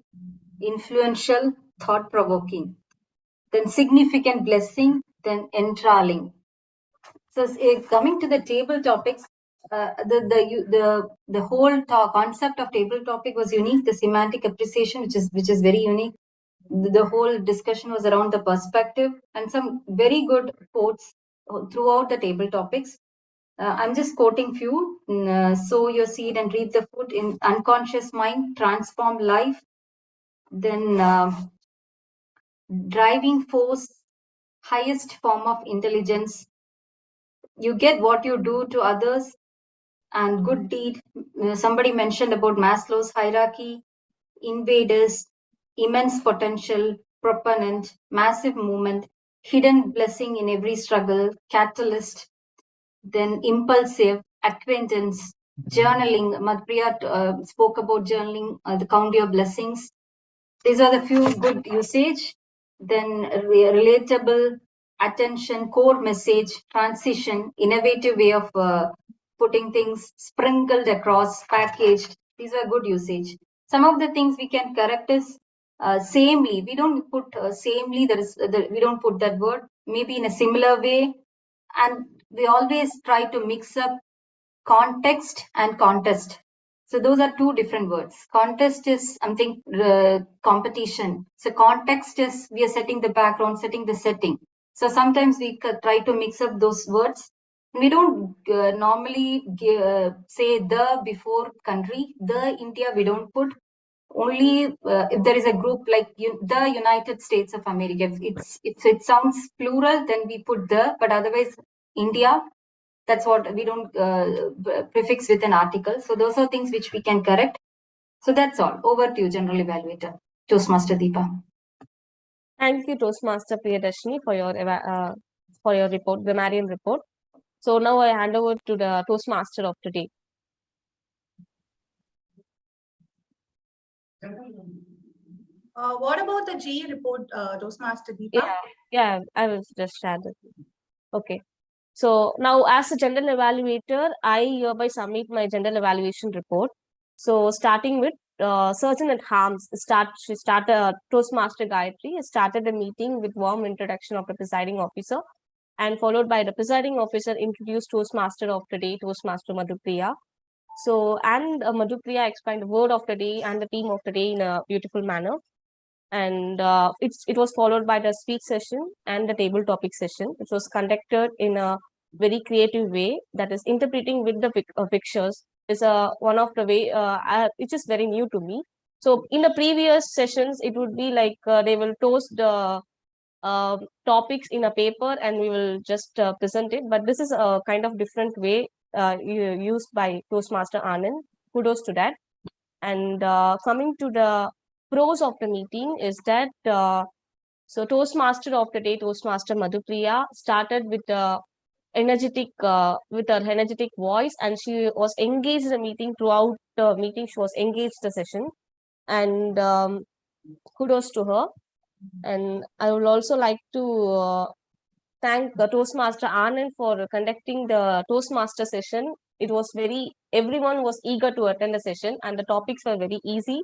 Speaker 7: influential, thought-provoking. Then significant blessing, then enthralling. So coming to the table topics, the whole concept of table topic was unique. The semantic appreciation, which is very unique. The whole discussion was around the perspective and some very good quotes throughout the table topics. I'm just quoting few. Sow your seed and reap the fruit in unconscious mind, transform life. Then driving force, highest form of intelligence. You get what you do to others, and good deed. Somebody mentioned about Maslow's hierarchy, invaders, immense potential, proponent, massive movement, hidden blessing in every struggle, catalyst, then impulsive, acquaintance, journaling. Madhpriya spoke about journaling, the count your blessings. These are the few good usage. Then relatable, attention, core message, transition, innovative way of putting things, sprinkled across, packaged. These are good usage. Some of the things we can correct is samely. We don't put samely. We don't put that word. Maybe in a similar way, and we always try to mix up context and contest. So those are two different words. Contest is something competition. So context is we are setting the background, setting the setting. So sometimes we try to mix up those words. We don't normally say the before country. The India we don't put. Only if there is a group like the United States of America. If it sounds plural, then we put the. But otherwise, India. That's what we don't prefix with an article. So those are things which we can correct. So that's all. Over to you, General Evaluator, Toastmaster Deepa.
Speaker 4: Thank you, Toastmaster Priyadashini, for your report, grammarian report. So now I hand over to the Toastmaster of today.
Speaker 3: What about the GE report, Toastmaster Deepa?
Speaker 4: Yeah, I will just share that. Okay. So now as a general evaluator, I hereby submit my general evaluation report. So starting with Surgeon at Harms, Toastmaster Gayatri started a meeting with warm introduction of the presiding officer, and followed by the presiding officer introduced Toastmaster of the day, Toastmaster Madhupriya. So, and Madhupriya explained the word of the day and the theme of the day in a beautiful manner. And it was followed by the speech session and the table topic session, which was conducted in a very creative way, that is interpreting with the pictures is one of the way which is very new to me. So in the previous sessions, it would be like they will toast the topics in a paper and we will just present it. But this is a kind of different way used by Toastmaster Anand. Kudos to that. And coming to the pros of the meeting is that so Toastmaster of the day, Toastmaster Madhupriya, started with a energetic with her energetic voice, and she was engaged in the meeting throughout the meeting. She was engaged the session, and kudos to her. And I would also like to thank Toastmaster Anand for conducting the Toastmaster session. It was everyone was eager to attend the session, and the topics were very easy.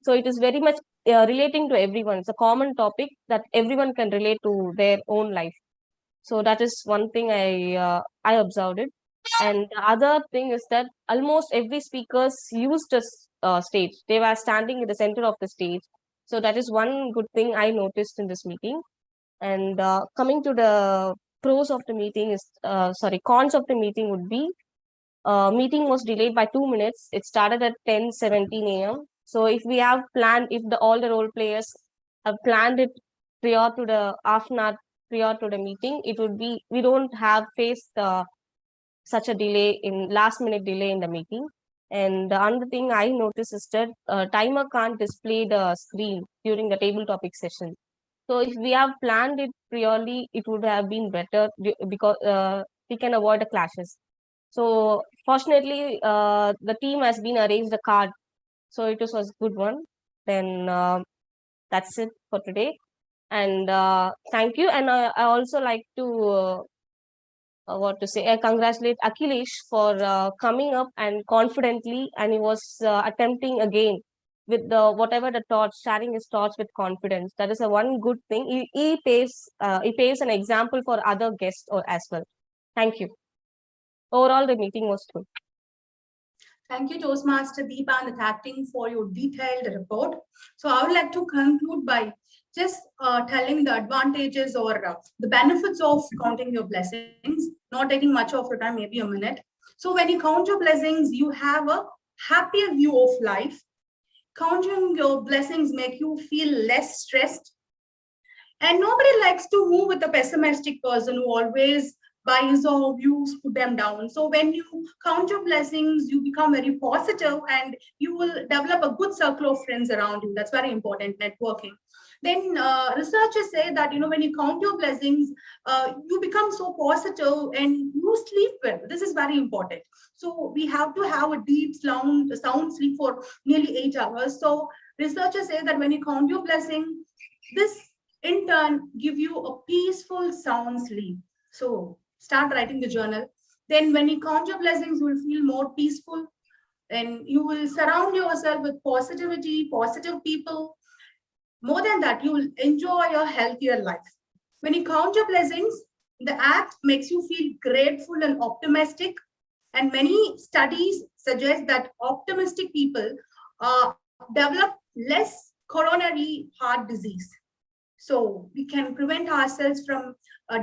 Speaker 4: So it is very much relating to everyone. It's a common topic that everyone can relate to their own life. So that is one thing I observed it. And the other thing is that almost every speakers used the stage. They were standing in the center of the stage. So that is one good thing I noticed in this meeting. And coming to the pros of the meeting is, cons of the meeting would be, meeting was delayed by 2 minutes. It started at 10:17 a.m. So if we have planned, if all the role players have planned it prior to the half an hour prior to the meeting, it would be, we don't have faced such a delay in last minute delay in the meeting. And the another thing I noticed is that timer can't display the screen during the table topic session. So if we have planned it priorly, it would have been better because we can avoid the clashes. So fortunately, the team has been arranged a card. So it was a good one. Then that's it for today. And thank you. And I also like to congratulate Akhilesh for coming up and confidently, and he was attempting again with the whatever the thoughts, sharing his thoughts with confidence. That is a one good thing. He pays an example for other guests as well. Thank you. Overall, the meeting was good.
Speaker 3: Thank you, Toastmaster Deepa and the acting for your detailed report. So I would like to conclude by just telling the advantages or the benefits of counting your blessings, not taking much of your time, maybe a minute. So when you count your blessings, you have a happier view of life. Counting your blessings make you feel less stressed. And nobody likes to move with a pessimistic person who always buys or views put them down. So when you count your blessings, you become very positive and you will develop a good circle of friends around you. That's very important, networking. Then researchers say that, when you count your blessings, you become so positive and you sleep well. This is very important. So we have to have a deep sound sleep for nearly 8 hours. So researchers say that when you count your blessing, this in turn give you a peaceful sound sleep. So start writing the journal. Then when you count your blessings, you will feel more peaceful and you will surround yourself with positivity, positive people. More than that, you will enjoy a healthier life. When you count your blessings, the act makes you feel grateful and optimistic. And many studies suggest that optimistic people develop less coronary heart disease. So we can prevent ourselves from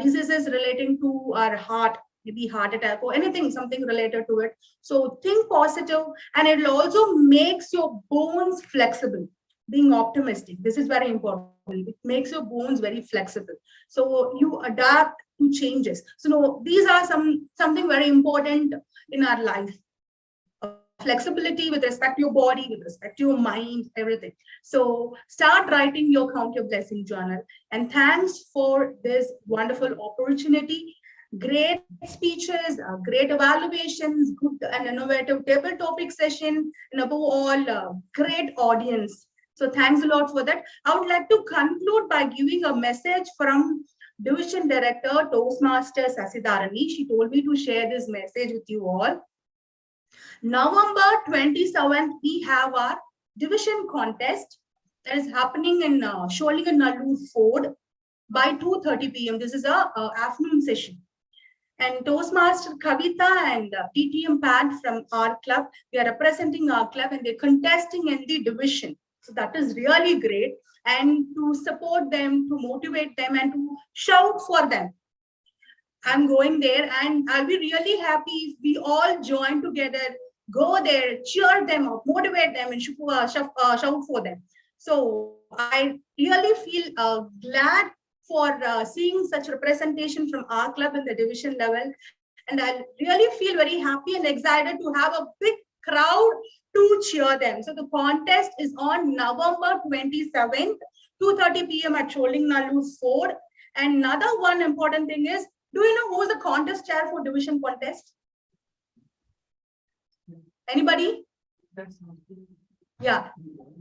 Speaker 3: diseases relating to our heart, maybe heart attack or anything, something related to it. So think positive, and it also makes your bones flexible. Being optimistic, this is very important. It makes your bones very flexible. So you adapt to changes. So no, these are something very important in our life. Flexibility with respect to your body, with respect to your mind, everything. So start writing your Count Your Blessing journal. And thanks for this wonderful opportunity. Great speeches, great evaluations, good and innovative table topic session, and above all, great audience. So thanks a lot for that. I would like to conclude by giving a message from Division Director, Toastmasters Sasidharani. She told me to share this message with you all. November 27th, we have our division contest that is happening in Sholinganallur Ford by 2:30 p.m. This is a afternoon session. And Toastmaster Kavita and TTM Pad from our club, we are representing our club and they're contesting in the division. So that is really great. And to support them, to motivate them and to shout for them. I'm going there and I'll be really happy if we all join together go there, cheer them up, motivate them, and shout for them. So I really feel glad for seeing such representation from our club in the division level. And I really feel very happy and excited to have a big crowd to cheer them. So the contest is on November 27th, 2:30 p.m. at Choling Nallur's Ford. And another one important thing is, do you know who is the contest chair for division contest? Anybody? Yeah.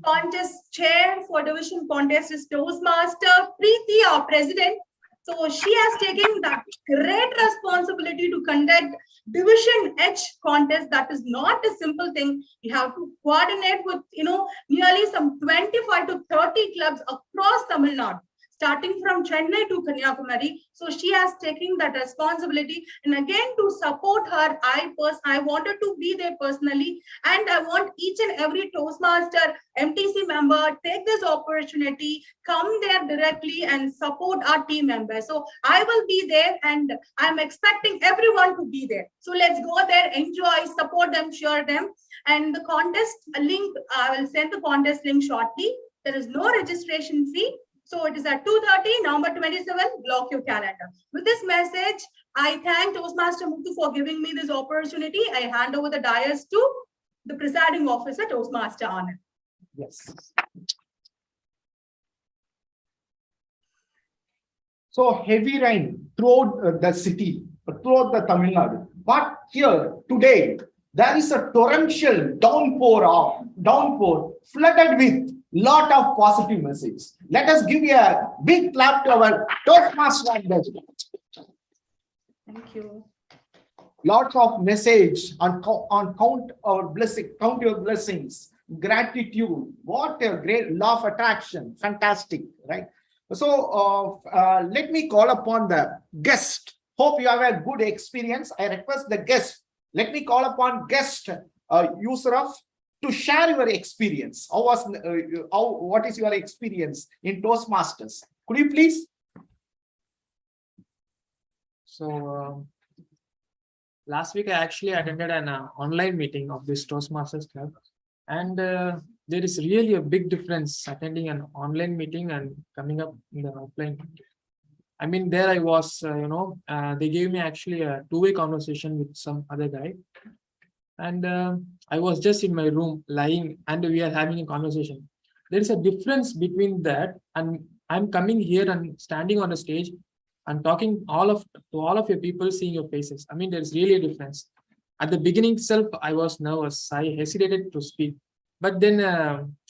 Speaker 3: Contest chair for division contest is Toastmaster Preeti, our president. So she has taken the great responsibility to conduct Division H contest. That is not a simple thing. You have to coordinate with, nearly some 25 to 30 clubs across Tamil Nadu, starting from Chennai to Kanyakumari. So she has taken that responsibility. And again, to support her, I wanted to be there personally. And I want each and every Toastmaster, MTC member, take this opportunity, come there directly and support our team members. So I will be there and I'm expecting everyone to be there. So let's go there, enjoy, support them, cheer them. And the contest link, I will send the contest link shortly. There is no registration fee. So it is at 2:30, November 27, block your calendar. With this message, I thank Toastmaster Muthu for giving me this opportunity. I hand over the dais to the presiding officer, Toastmaster Anand.
Speaker 2: Yes. So heavy rain throughout the city, throughout the Tamil Nadu. But here today, there is a torrential downpour flooded with lot of positive messages. Let us give a big clap to our Toastmasters.
Speaker 3: Thank you.
Speaker 2: Lots of message on count your blessings, gratitude. What a great law of attraction. Fantastic, right? So let me call upon the guest. Hope you have a good experience. I request the guest. Let me call upon guest Yusuf to share your experience. What is your experience in Toastmasters? Could you please?
Speaker 1: So last week I actually attended an online meeting of this Toastmasters club, and there is really a big difference attending an online meeting and coming up in the offline. I mean, there I was, they gave me actually a two-way conversation with some other guy. And I was just in my room lying and we are having a conversation. There is a difference between that and I'm coming here and standing on a stage and talking to all of your people, seeing your faces. I mean, there's really a difference. At the beginning itself, I was nervous. I hesitated to speak. But then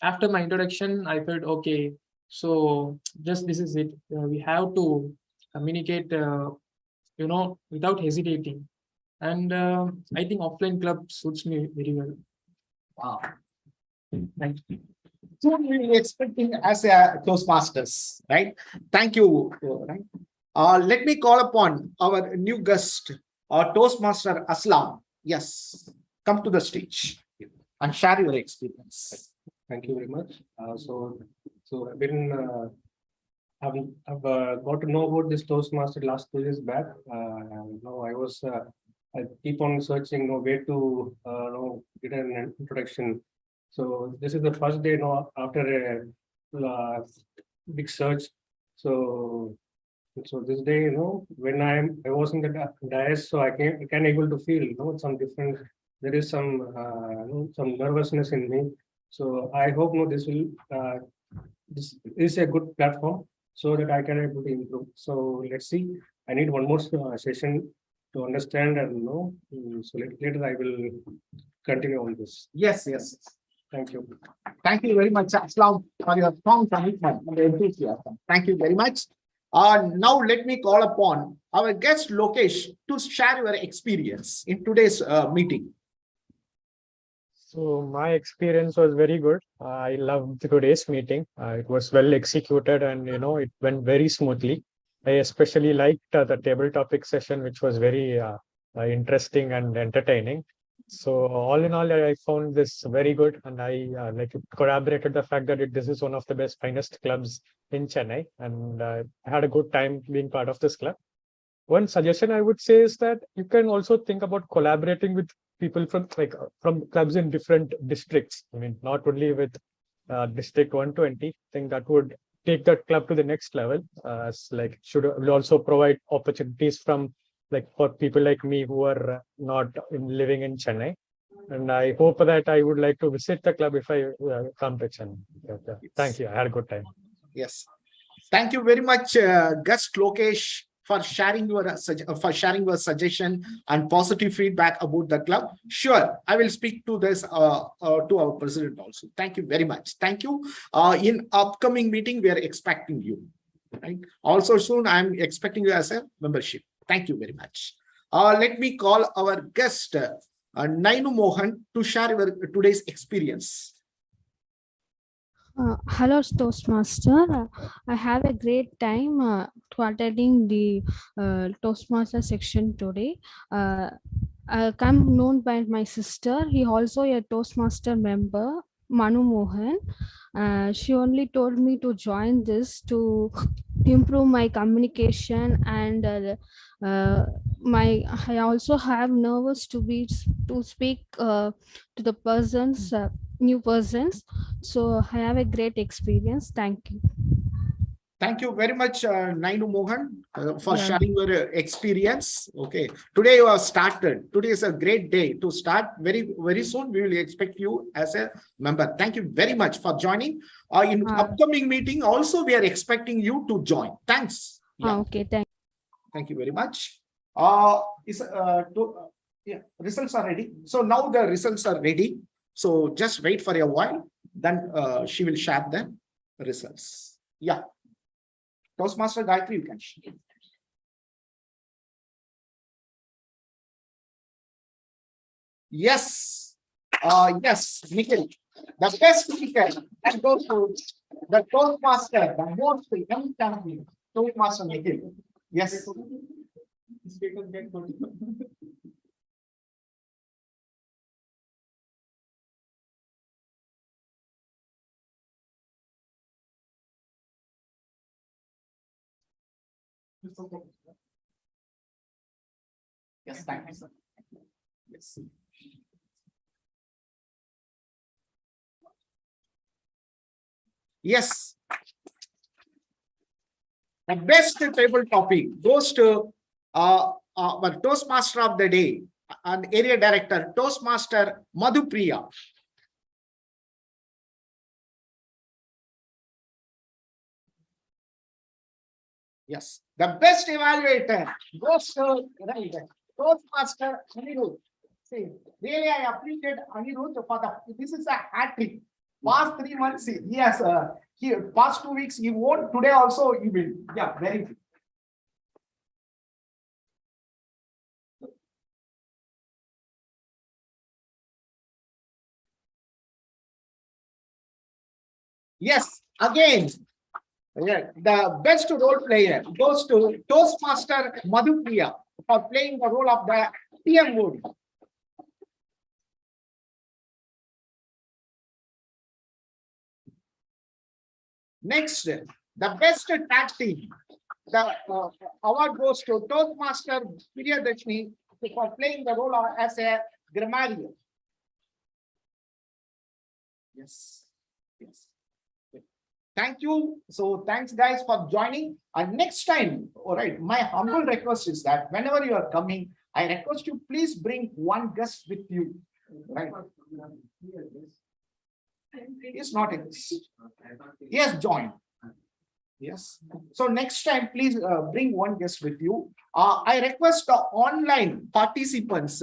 Speaker 1: after my introduction, I felt, okay, so just this is it. We have to communicate, without hesitating. And I think offline club suits me very well.
Speaker 2: Wow. Thank you. So we're expecting as a Toastmasters, right? Thank you. Right? Let me call upon our new guest, Toastmaster Aslam. Yes, come to the stage and share your experience.
Speaker 18: Thank you very much. So I've been I've got to know about this Toastmaster last 2 years back. I keep on searching where to get an introduction. So this is the first day after a big search. So this day, when I was in the dais, so I can able to feel some different. There is some nervousness in me. So I hope this is a good platform so that I can able to improve. So let's see. I need one more session to understand and know. So later I will continue on this.
Speaker 2: Yes.
Speaker 18: Thank you.
Speaker 2: Thank you very much, Aslam, for your strong commitment and enthusiasm. Thank you very much. Now let me call upon our guest Lokesh to share your experience in today's meeting.
Speaker 16: So my experience was very good. I loved today's meeting. It was well executed and it went very smoothly. I especially liked the table topic session, which was very interesting and entertaining. So all in all, I found this very good, and I corroborated the fact that this is one of the finest clubs in Chennai, and I had a good time being part of this club. One suggestion I would say is that you can also think about collaborating with people from from clubs in different districts. I mean, not only with district 120. I think that would take that club to the next level. As like will also provide opportunities from for people like me who are not living in Chennai. And I hope that I would like to visit the club if I come to Chennai. Thank you. I had a good time.
Speaker 2: Yes. Thank you very much, Gus Lokesh, for sharing your suggestion and positive feedback about the club. Sure, I will speak to this to our president also. Thank you very much. Thank you. In upcoming meeting, we are expecting you. Right. Also soon, I am expecting you as a membership. Thank you very much. Let me call our guest, Nainu Mohan, to share today's experience.
Speaker 17: Hello, Toastmaster. I have a great time to attending the Toastmaster section today. I'm known by my sister. He also a Toastmaster member, Manu Mohan. She only told me to join this to improve my communication and I also have nervous to speak to the persons, new persons. So I have a great experience. Thank you.
Speaker 2: Thank you very much, Nainu Mohan, for sharing your experience. Okay, today you have started. Today is a great day to start. Very soon we will expect you as a member. Thank you very much for joining. In upcoming meeting, also we are expecting you to join. Thanks.
Speaker 17: Okay,
Speaker 2: thank you very much. Results are ready. So now the results are ready. So just wait for a while. Then she will share the results. Yeah. Toastmaster Gayatri, you can share. Yes. Yes, Nikhil. The best speaker and goes to the Toastmaster, the most young champion, Toastmaster Nikhil. Yes. Yes, thank you, sir. Yes. Yes. The best table topic goes to our Toastmaster of the day and area director, Toastmaster Madhupriya. Yes, the best evaluator goes to Toastmaster Anirudh. See, really, I appreciate Anirudh for this is a hat trick. Past 3 months, he has past 2 weeks he won. Today also he will. Yeah, very good. Yes, again. Yeah, the best role player goes to Toastmaster Madhupriya for playing the role of the TM mode. Next, the best tag team. The award goes to Toastmaster Priyadashni for playing the role as a grammarian. Yes. Yes. Thank you. So thanks guys for joining. And next time, all right, my humble request is that whenever you are coming, I request you please bring one guest with you. Right? He's not in this. He has joined. Yes. So next time, please bring one guest with you. I request the online participants.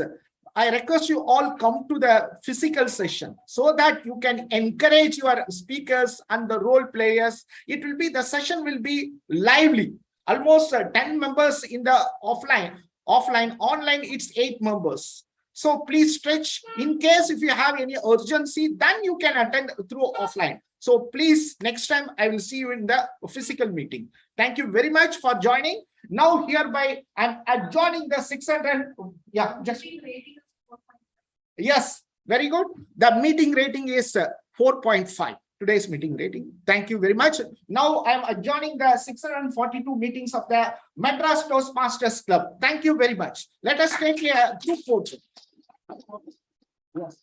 Speaker 2: I request you all come to the physical session so that you can encourage your speakers and the role players. The session will be lively. Almost 10 members in the offline. Online, it's 8 members. So please stretch. In case if you have any urgency, then you can attend through offline. So please, next time I will see you in the physical meeting. Thank you very much for joining. Now hereby I'm adjourning the 600. Yeah, just. Yes, very good. The meeting rating is 4.5. Today's meeting rating. Thank you very much. Now I'm adjourning the 642 meetings of the Madras Toastmasters Club. Thank you very much. Let us take a group photo. Yes.